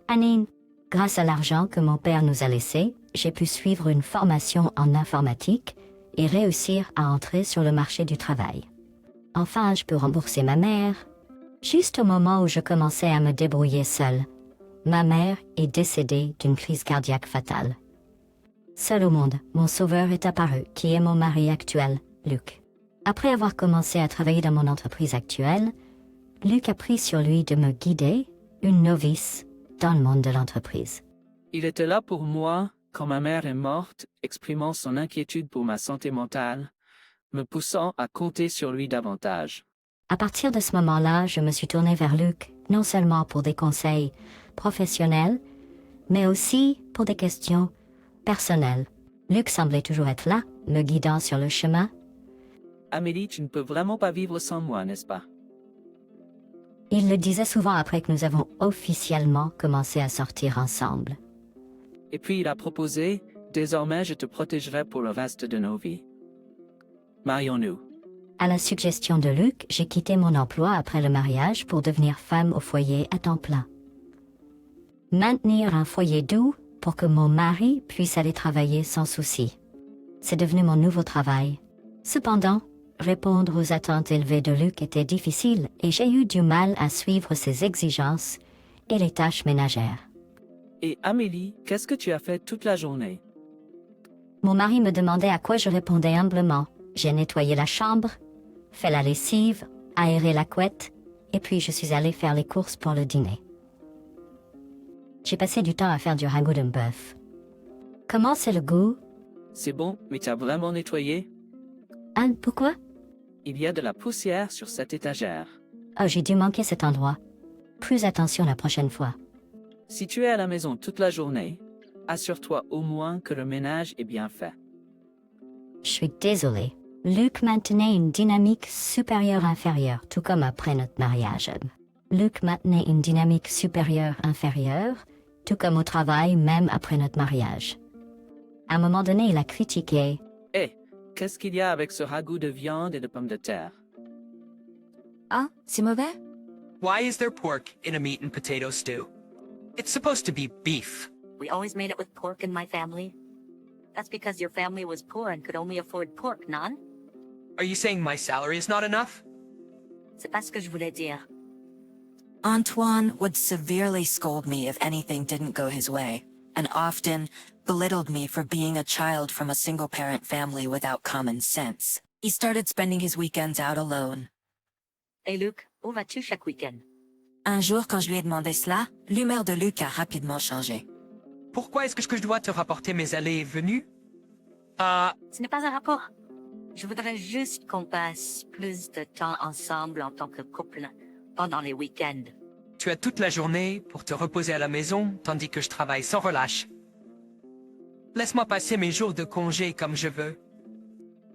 Anine, grâce à l'argent que mon père nous a laissé, j'ai pu suivre une formation en informatique et réussir à entrer sur le marché du travail. Enfin, je peux rembourser ma mère. Juste au moment où je commençais à me débrouiller seule, ma mère est décédée d'une crise cardiaque fatale. Seul au monde, mon sauveur est apparu, qui est mon mari actuel, Luc. Après avoir commencé à travailler dans mon entreprise actuelle, Luc a pris sur lui de me guider, une novice, dans le monde de l'entreprise. Il était là pour moi quand ma mère est morte, exprimant son inquiétude pour ma santé mentale, me poussant à compter sur lui davantage. À partir de ce moment-là, je me suis tournée vers Luc, non seulement pour des conseils professionnels, mais aussi pour des questions personnelles. Luc semblait toujours être là, me guidant sur le chemin. Amélie, tu ne peux vraiment pas vivre sans moi, n'est-ce pas? Il le disait souvent après que nous avons officiellement commencé à sortir ensemble. Et puis il a proposé, désormais je te protégerai pour le reste de nos vies. Marions-nous. À la suggestion de Luc, j'ai quitté mon emploi après le mariage pour devenir femme au foyer à temps plein. Maintenir un foyer doux pour que mon mari puisse aller travailler sans souci. C'est devenu mon nouveau travail. Cependant, répondre aux attentes élevées de Luc était difficile et j'ai eu du mal à suivre ses exigences et les tâches ménagères. Et Amélie, qu'est-ce que tu as fait toute la journée? Mon mari me demandait à quoi je répondais humblement. J'ai nettoyé la chambre, fait la lessive, aéré la couette, et puis je suis allée faire les courses pour le dîner. J'ai passé du temps à faire du ragoût de bœuf. Comment c'est le goût? C'est bon, mais tu as vraiment nettoyé? Anne, pourquoi? Il y a de la poussière sur cette étagère. Oh, j'ai dû manquer cet endroit. Plus attention la prochaine fois. Si tu es à la maison toute la journée, assure-toi au moins que le ménage est bien fait. Je suis désolée. Luc maintenait une dynamique supérieure-inférieure, tout comme après notre mariage. Luc maintenait une dynamique supérieure-inférieure, tout comme au travail, même après notre mariage. À un moment donné, il a critiqué. Hé, qu'est-ce qu'il y a avec ce ragoût de viande et de pommes de terre? Ah, c'est mauvais? Why is there pork in a meat and potato stew? It's supposed to be beef. We always made it with pork in my family. That's because your family was poor and could only afford pork, non? Are you saying my salary is not enough? C'est pas ce que je voulais dire. Antoine would severely scold me if anything didn't go his way, and often belittled me for being a child from a single-parent family without common sense. He started spending his weekends out alone. Hey Luc, où vas-tu chaque week-end? Un jour, quand je lui ai demandé cela, l'humeur de Luc a rapidement changé. Pourquoi est-ce que je dois te rapporter mes allées et venues? Ce n'est pas un rapport. Je voudrais juste qu'on passe plus de temps ensemble en tant que couple pendant les week-ends. Tu as toute la journée pour te reposer à la maison, tandis que je travaille sans relâche. Laisse-moi passer mes jours de congé comme je veux.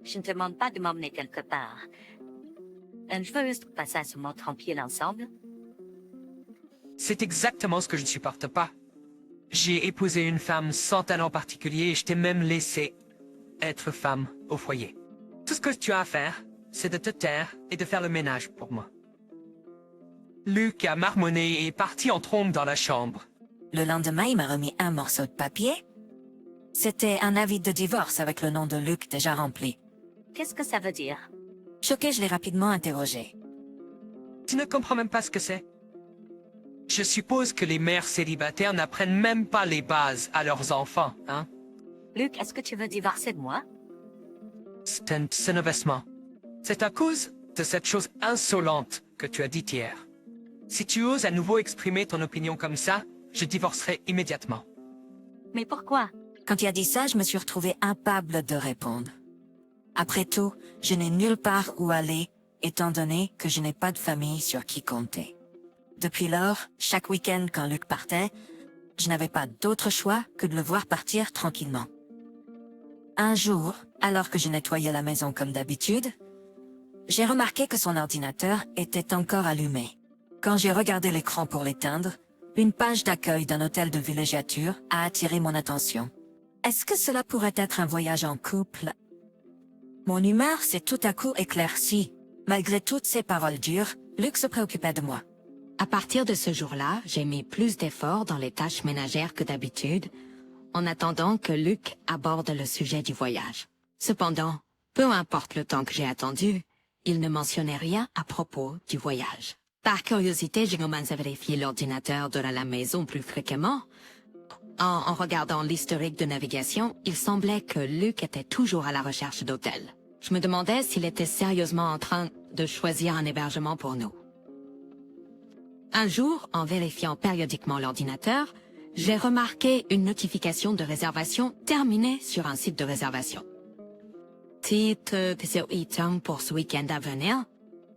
Je ne te demande pas de m'emmener quelque part. Je veux juste passer ce moment tranquille ensemble. C'est exactement ce que je ne supporte pas. J'ai épousé une femme sans talent particulier et je t'ai même laissé être femme au foyer. Tout ce que tu as à faire, c'est de te taire et de faire le ménage pour moi. Luc a marmonné et est parti en trombe dans la chambre. Le lendemain, il m'a remis un morceau de papier. C'était un avis de divorce avec le nom de Luc déjà rempli. Qu'est-ce que ça veut dire? Choqué, je l'ai rapidement interrogé. Tu ne comprends même pas ce que c'est? Je suppose que les mères célibataires n'apprennent même pas les bases à leurs enfants, hein? Luc, est-ce que tu veux divorcer de moi? C'est un vêtement. C'est à cause de cette chose insolente que tu as dit hier. Si tu oses à nouveau exprimer ton opinion comme ça, je divorcerai immédiatement. Mais pourquoi? Quand il a dit ça, je me suis retrouvée incapable de répondre. Après tout, je n'ai nulle part où aller, étant donné que je n'ai pas de famille sur qui compter. Depuis lors, chaque week-end quand Luc partait, je n'avais pas d'autre choix que de le voir partir tranquillement. Un jour, alors que je nettoyais la maison comme d'habitude, j'ai remarqué que son ordinateur était encore allumé. Quand j'ai regardé l'écran pour l'éteindre, une page d'accueil d'un hôtel de villégiature a attiré mon attention. Est-ce que cela pourrait être un voyage en couple? Mon humeur s'est tout à coup éclaircie. Malgré toutes ces paroles dures, Luc se préoccupait de moi. À partir de ce jour-là, j'ai mis plus d'efforts dans les tâches ménagères que d'habitude, en attendant que Luc aborde le sujet du voyage. Cependant, peu importe le temps que j'ai attendu, il ne mentionnait rien à propos du voyage. Par curiosité, j'ai commencé à vérifier l'ordinateur de la maison plus fréquemment. En regardant l'historique de navigation, il semblait que Luc était toujours à la recherche d'hôtels. Je me demandais s'il était sérieusement en train de choisir un hébergement pour nous. Un jour, en vérifiant périodiquement l'ordinateur, j'ai remarqué une notification de réservation terminée sur un site de réservation. Titre de item pour ce week-end à venir.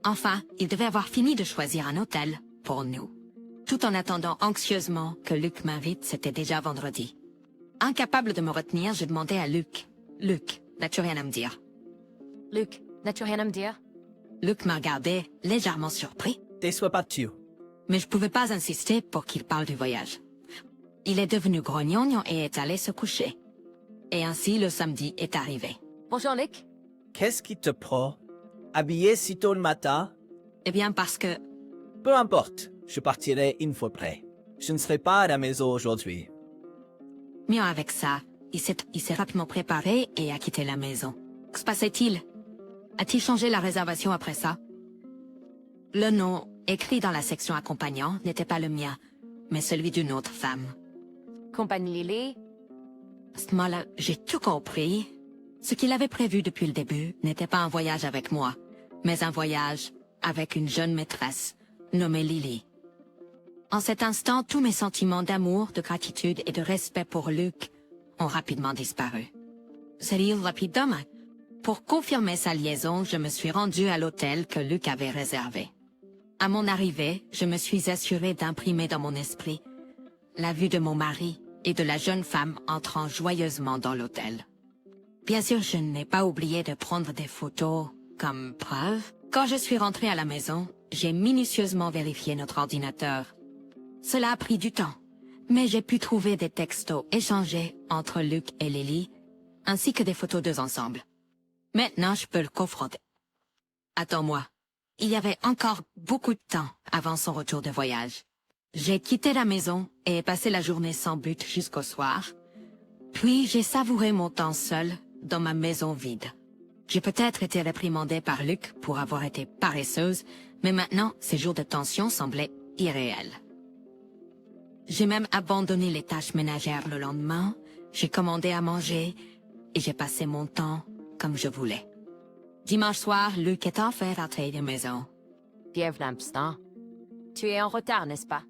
Enfin, il devait avoir fini de choisir un hôtel pour nous. Tout en attendant anxieusement que Luc m'invite, c'était déjà vendredi. Incapable de me retenir, je demandais à Luc. Luc, n'as-tu rien à me dire? Luc, n'as-tu rien à me dire? Luc m'a regardé, légèrement surpris. Déçois pas tu. Mais je pouvais pas insister pour qu'il parle du voyage. Il est devenu grognon et est allé se coucher. Et ainsi, le samedi est arrivé. Bonjour, Luc. Qu'est-ce qui te prend? Habillé si tôt le matin? Eh bien, parce que... Peu importe, je partirai une fois près. Je ne serai pas à la maison aujourd'hui. Mieux avec ça, il s'est rapidement préparé et a quitté la maison. Que se passait-il? A-t-il changé la réservation après ça? Le nom, écrit dans la section accompagnant, n'était pas le mien, mais celui d'une autre femme. Compagnie Lily? À ce moment-là, j'ai tout compris. Ce qu'il avait prévu depuis le début n'était pas un voyage avec moi, mais un voyage avec une jeune maîtresse, nommée Lily. En cet instant, tous mes sentiments d'amour, de gratitude et de respect pour Luc ont rapidement disparu. C'est rapidement. Pour confirmer sa liaison, je me suis rendue à l'hôtel que Luc avait réservé. À mon arrivée, je me suis assurée d'imprimer dans mon esprit la vue de mon mari et de la jeune femme entrant joyeusement dans l'hôtel. Bien sûr, je n'ai pas oublié de prendre des photos comme preuve. Quand je suis rentrée à la maison, j'ai minutieusement vérifié notre ordinateur. Cela a pris du temps, mais j'ai pu trouver des textos échangés entre Luc et Lily, ainsi que des photos d'eux ensemble. Maintenant, je peux le confronter. Attends-moi. Il y avait encore beaucoup de temps avant son retour de voyage. J'ai quitté la maison et passé la journée sans but jusqu'au soir. Puis j'ai savouré mon temps seul dans ma maison vide. J'ai peut-être été réprimandée par Luc pour avoir été paresseuse, mais maintenant, ces jours de tension semblaient irréels. J'ai même abandonné les tâches ménagères le lendemain, j'ai commandé à manger et j'ai passé mon temps comme je voulais. Dimanche soir, Luc est enfin rentré de la maison. Bienvenue l'instant. Tu es en retard, n'est-ce pas?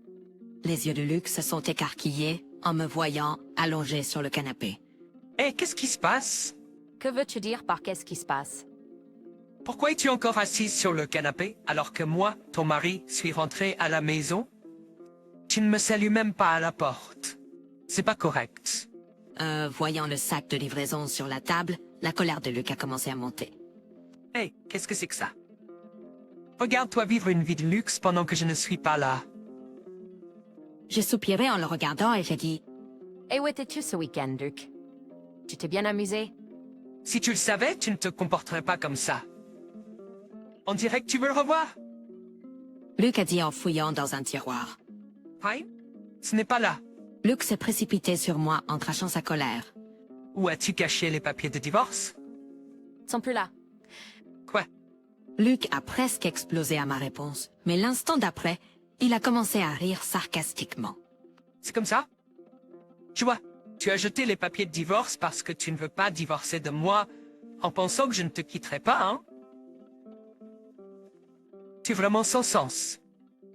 Les yeux de Luc se sont écarquillés en me voyant allongé sur le canapé. Hé, qu'est-ce qui se passe? Que veux-tu dire par qu'est-ce qui se passe? Pourquoi es-tu encore assise sur le canapé alors que moi, ton mari, suis rentré à la maison? Tu ne me salues même pas à la porte. C'est pas correct. Voyant le sac de livraison sur la table, la colère de Luc a commencé à monter. Hé, qu'est-ce que c'est que ça? Regarde-toi vivre une vie de luxe pendant que je ne suis pas là. J'ai soupiré en le regardant et j'ai dit... Et où étais-tu ce week-end, Luc? Tu t'es bien amusé? Si tu le savais, tu ne te comporterais pas comme ça. On dirait que tu veux le revoir. Luc a dit en fouillant dans un tiroir. Hein? Ce n'est pas là. Luc s'est précipité sur moi en crachant sa colère. Où as-tu caché les papiers de divorce? Ils sont plus là. Quoi? Luc a presque explosé à ma réponse, mais l'instant d'après, il a commencé à rire sarcastiquement. C'est comme ça? Tu vois, tu as jeté les papiers de divorce parce que tu ne veux pas divorcer de moi en pensant que je ne te quitterai pas, hein? es vraiment sans sens.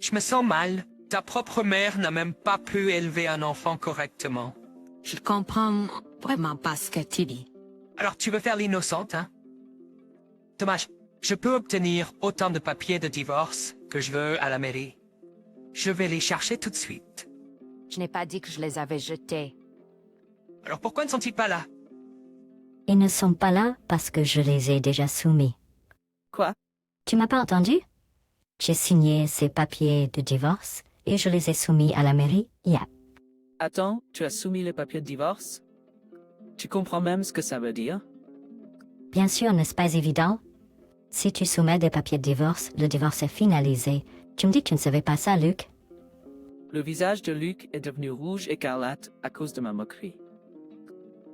Je me sens mal. Ta propre mère n'a même pas pu élever un enfant correctement. Je comprends vraiment pas ce que tu dis. Alors tu veux faire l'innocente, hein? Dommage, je peux obtenir autant de papiers de divorce que je veux à la mairie. Je vais les chercher tout de suite. Je n'ai pas dit que je les avais jetés. Alors pourquoi ne sont-ils pas là? Ils ne sont pas là parce que je les ai déjà soumis. Quoi? Tu m'as pas entendu? J'ai signé ces papiers de divorce et je les ai soumis à la mairie hier. Attends, tu as soumis les papiers de divorce? Tu comprends même ce que ça veut dire? Bien sûr, n'est-ce pas évident? Si tu soumets des papiers de divorce, le divorce est finalisé. Tu me dis que tu ne savais pas ça, Luc? Le visage de Luc est devenu rouge écarlate à cause de ma moquerie.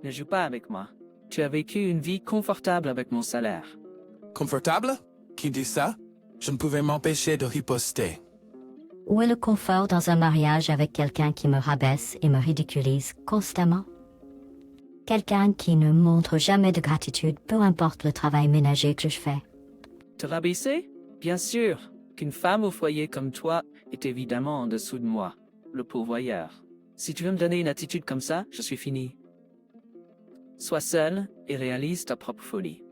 Ne joue pas avec moi. Tu as vécu une vie confortable avec mon salaire. Confortable? Qui dit ça? Je ne pouvais m'empêcher de riposter. Où est le confort dans un mariage avec quelqu'un qui me rabaisse et me ridiculise constamment? Quelqu'un qui ne montre jamais de gratitude, peu importe le travail ménager que je fais. Te rabaisser? Bien sûr qu'une femme au foyer comme toi est évidemment en dessous de moi, le pourvoyeur. Si tu veux me donner une attitude comme ça, je suis fini. Sois seul et réalise ta propre folie.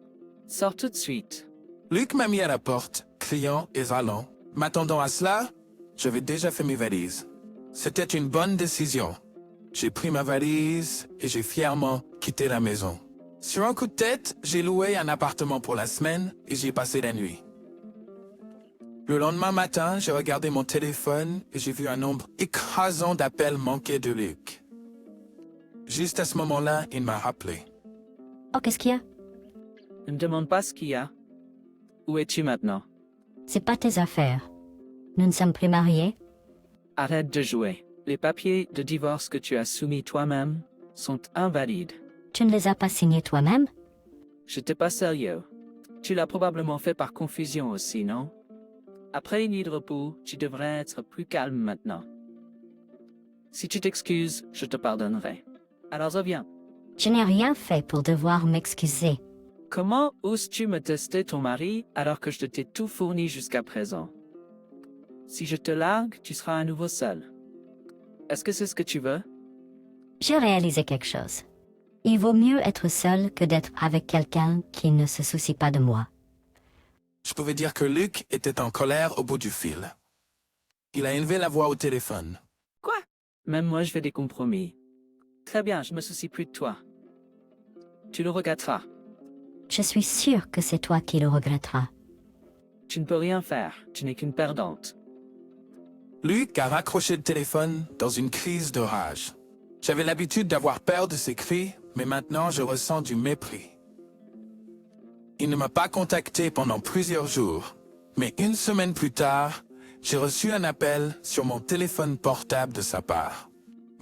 Sors tout de suite. Luc m'a mis à la porte, criant et râlant. M'attendant à cela, j'avais déjà fait mes valises. C'était une bonne décision. J'ai pris ma valise et j'ai fièrement quitté la maison. Sur un coup de tête, j'ai loué un appartement pour la semaine et j'y ai passé la nuit. Le lendemain matin, j'ai regardé mon téléphone et j'ai vu un nombre écrasant d'appels manqués de Luc. Juste à ce moment-là, il m'a rappelé. Oh, qu'est-ce qu'il y a? Ne me demande pas ce qu'il y a. Où es-tu maintenant? C'est pas tes affaires. Nous ne sommes plus mariés. Arrête de jouer. Les papiers de divorce que tu as soumis toi-même sont invalides. Tu ne les as pas signés toi-même? J'étais pas sérieux. Tu l'as probablement fait par confusion aussi, non? Après une nuit de repos, tu devrais être plus calme maintenant. Si tu t'excuses, je te pardonnerai. Alors reviens. Je n'ai rien fait pour devoir m'excuser. Comment oses-tu me tester ton mari alors que je t'ai tout fourni jusqu'à présent? Si je te largue, tu seras à nouveau seul. Est-ce que c'est ce que tu veux? J'ai réalisé quelque chose. Il vaut mieux être seul que d'être avec quelqu'un qui ne se soucie pas de moi. Je pouvais dire que Luc était en colère au bout du fil. Il a élevé la voix au téléphone. Quoi? Même moi, je fais des compromis. Très bien, je me soucie plus de toi. Tu le regretteras. Je suis sûre que c'est toi qui le regretteras. Tu ne peux rien faire, tu n'es qu'une perdante. Luc a raccroché le téléphone dans une crise de rage. J'avais l'habitude d'avoir peur de ses cris, mais maintenant je ressens du mépris. Il ne m'a pas contacté pendant plusieurs jours, mais une semaine plus tard, j'ai reçu un appel sur mon téléphone portable de sa part.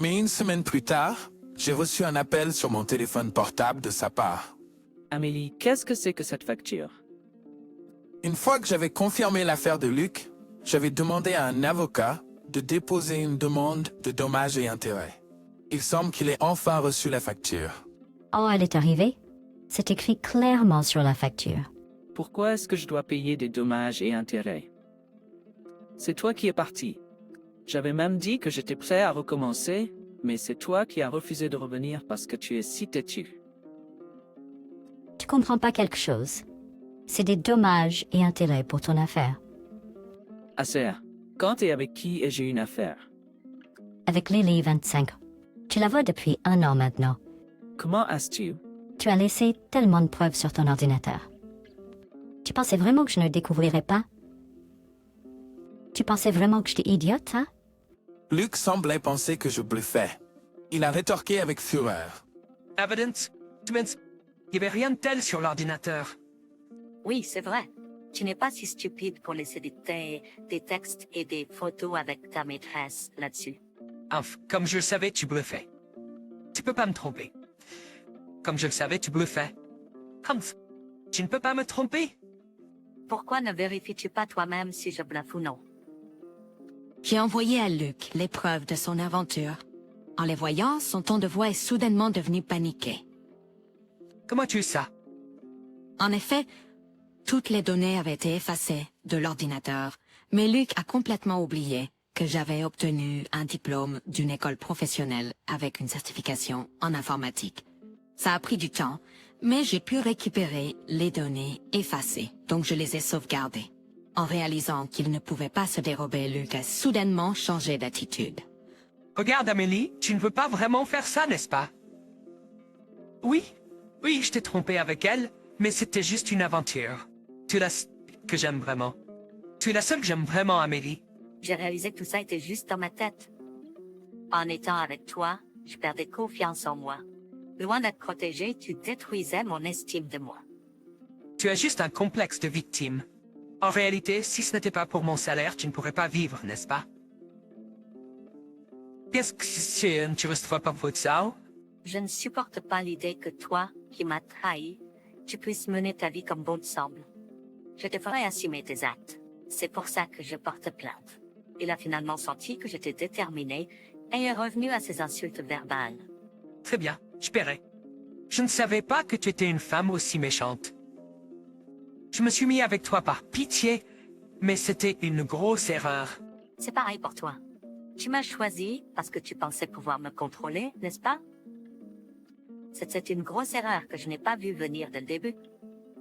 Mais une semaine plus tard, j'ai reçu un appel sur mon téléphone portable de sa part. Amélie, qu'est-ce que c'est que cette facture? Une fois que j'avais confirmé l'affaire de Luc, j'avais demandé à un avocat de déposer une demande de dommages et intérêts. Il semble qu'il ait enfin reçu la facture. Oh, elle est arrivée? C'est écrit clairement sur la facture. Pourquoi est-ce que je dois payer des dommages et intérêts? C'est toi qui es parti. J'avais même dit que j'étais prêt à recommencer, mais c'est toi qui as refusé de revenir parce que tu es si têtu. Tu comprends pas quelque chose. C'est des dommages et intérêts pour ton affaire. Assez. Quand et avec qui ai-je une affaire? Avec Lily, 25 ans. Tu la vois depuis 1 an maintenant. Comment as-tu? Tu as laissé tellement de preuves sur ton ordinateur. Tu pensais vraiment que je ne découvrirais pas? Tu pensais vraiment que j'étais idiote, hein? Luc semblait penser que je bluffais. Il a rétorqué avec fureur. Evidence? Il n'y avait rien de tel sur l'ordinateur. Oui, c'est vrai. Tu n'es pas si stupide pour laisser des textes et des photos avec ta maîtresse là-dessus. Enfin, comme je le savais, tu bluffais. Tu peux pas me tromper. Comme je le savais, tu bluffais. Comme tu ne peux pas me tromper. Pourquoi ne vérifies-tu pas toi-même si je bluffe ou non? J'ai envoyé à Luc les preuves de son aventure. En les voyant, son ton de voix est soudainement devenu paniqué. Comment tu sais ça? En effet, toutes les données avaient été effacées de l'ordinateur, mais Luc a complètement oublié que j'avais obtenu un diplôme d'une école professionnelle avec une certification en informatique. Ça a pris du temps, mais j'ai pu récupérer les données effacées, donc je les ai sauvegardées. En réalisant qu'il ne pouvait pas se dérober, Luc a soudainement changé d'attitude. Regarde, Amélie, tu ne veux pas vraiment faire ça, n'est-ce pas? Oui, je t'ai trompé avec elle, mais c'était juste une aventure. Tu es la que j'aime vraiment. Tu es la seule que j'aime vraiment, Amélie. J'ai réalisé que tout ça était juste dans ma tête. En étant avec toi, je perdais confiance en moi. Loin d'être protégée, tu détruisais mon estime de moi. Tu as juste un complexe de victime. En réalité, si ce n'était pas pour mon salaire, tu ne pourrais pas vivre, n'est-ce pas? Qu'est-ce que tu resteras pas pour ça? Je ne supporte pas l'idée que toi, qui m'as trahi, tu puisses mener ta vie comme bon te semble. Je te ferai assumer tes actes. C'est pour ça que je porte plainte. Il a finalement senti que j'étais déterminée et est revenu à ses insultes verbales. Très bien, je paierai. Je ne savais pas que tu étais une femme aussi méchante. Je me suis mis avec toi par pitié, mais c'était une grosse erreur. C'est pareil pour toi. Tu m'as choisi parce que tu pensais pouvoir me contrôler, n'est-ce pas? C'était une grosse erreur que je n'ai pas vue venir dès le début.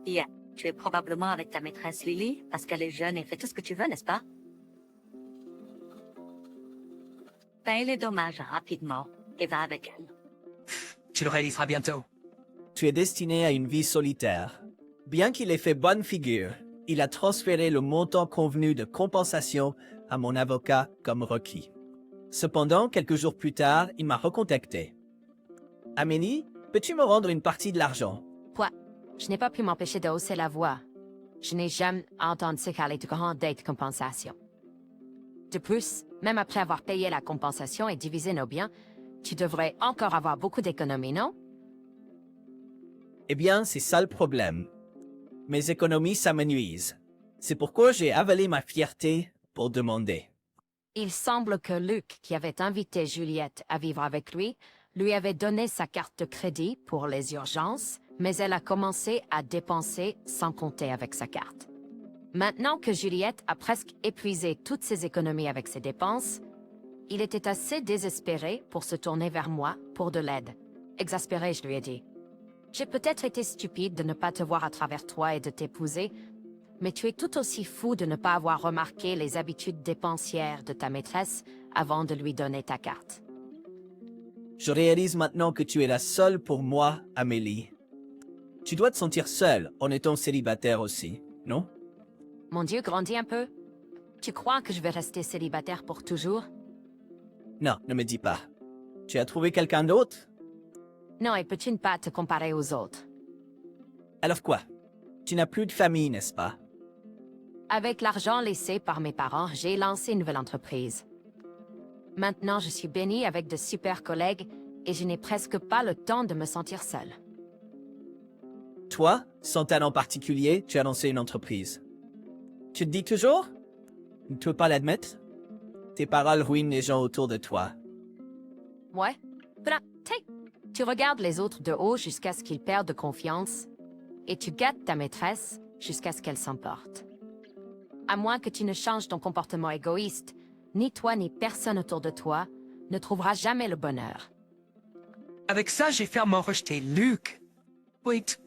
Et tu es probablement avec ta maîtresse Lily parce qu'elle est jeune et fait tout ce que tu veux, n'est-ce pas? Paye les dommages rapidement et va avec elle. Tu le réaliseras bientôt. Tu es destiné à une vie solitaire. Bien qu'il ait fait bonne figure, il a transféré le montant convenu de compensation à mon avocat comme requis. Cependant, quelques jours plus tard, il m'a recontacté. « Amélie, peux-tu me rendre une partie de l'argent? » Quoi? Je n'ai pas pu m'empêcher de hausser la voix. Je n'ai jamais entendu parler de grande dette compensation. De plus, même après avoir payé la compensation et divisé nos biens, tu devrais encore avoir beaucoup d'économies, non? Eh bien, c'est ça le problème. Mes économies s'amenuisent. C'est pourquoi j'ai avalé ma fierté pour demander. Il semble que Luc, qui avait invité Juliette à vivre avec lui avait donné sa carte de crédit pour les urgences, mais elle a commencé à dépenser sans compter avec sa carte. Maintenant que Juliette a presque épuisé toutes ses économies avec ses dépenses, il était assez désespéré pour se tourner vers moi pour de l'aide. Exaspéré, je lui ai dit. J'ai peut-être été stupide de ne pas te voir à travers toi et de t'épouser, mais tu es tout aussi fou de ne pas avoir remarqué les habitudes dépensières de ta maîtresse avant de lui donner ta carte. Je réalise maintenant que tu es la seule pour moi, Amélie. Tu dois te sentir seule en étant célibataire aussi, non? Mon Dieu, grandis un peu. Tu crois que je vais rester célibataire pour toujours? Non, ne me dis pas. Tu as trouvé quelqu'un d'autre? Non, et peux-tu ne pas te comparer aux autres? Alors quoi? Tu n'as plus de famille, n'est-ce pas? Avec l'argent laissé par mes parents, j'ai lancé une nouvelle entreprise. Maintenant, je suis bénie avec de super collègues et je n'ai presque pas le temps de me sentir seule. Toi, sans talent particulier, tu as lancé une entreprise. Tu te dis toujours? Ne peux pas l'admettre? Tes paroles ruinent les gens autour de toi. Ouais? Tu regardes les autres de haut jusqu'à ce qu'ils perdent confiance et tu gâtes ta maîtresse jusqu'à ce qu'elle s'emporte. À moins que tu ne changes ton comportement égoïste, ni toi ni personne autour de toi ne trouvera jamais le bonheur. Avec ça, j'ai fermement rejeté Luc. Wait.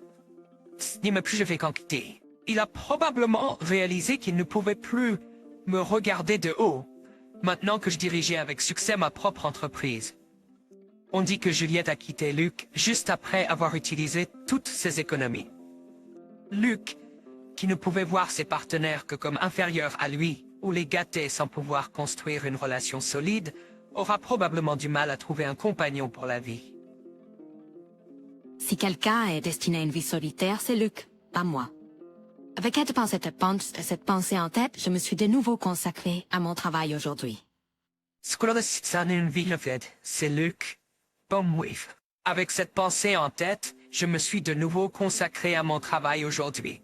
Dis-moi plus je vais quitter. Il a probablement réalisé qu'il ne pouvait plus me regarder de haut, maintenant que je dirigeais avec succès ma propre entreprise. On dit que Juliette a quitté Luc juste après avoir utilisé toutes ses économies. Luc, qui ne pouvait voir ses partenaires que comme inférieurs à lui, ou les gâter sans pouvoir construire une relation solide, aura probablement du mal à trouver un compagnon pour la vie. Si quelqu'un est destiné à une vie solitaire, c'est Luc, pas moi. Avec cette pensée en tête, je me suis de nouveau consacrée à mon travail aujourd'hui. Ce que l'on ça n'est une vie le fait, c'est Luc. Bon, oui. Avec cette pensée en tête, je me suis de nouveau consacré à mon travail aujourd'hui.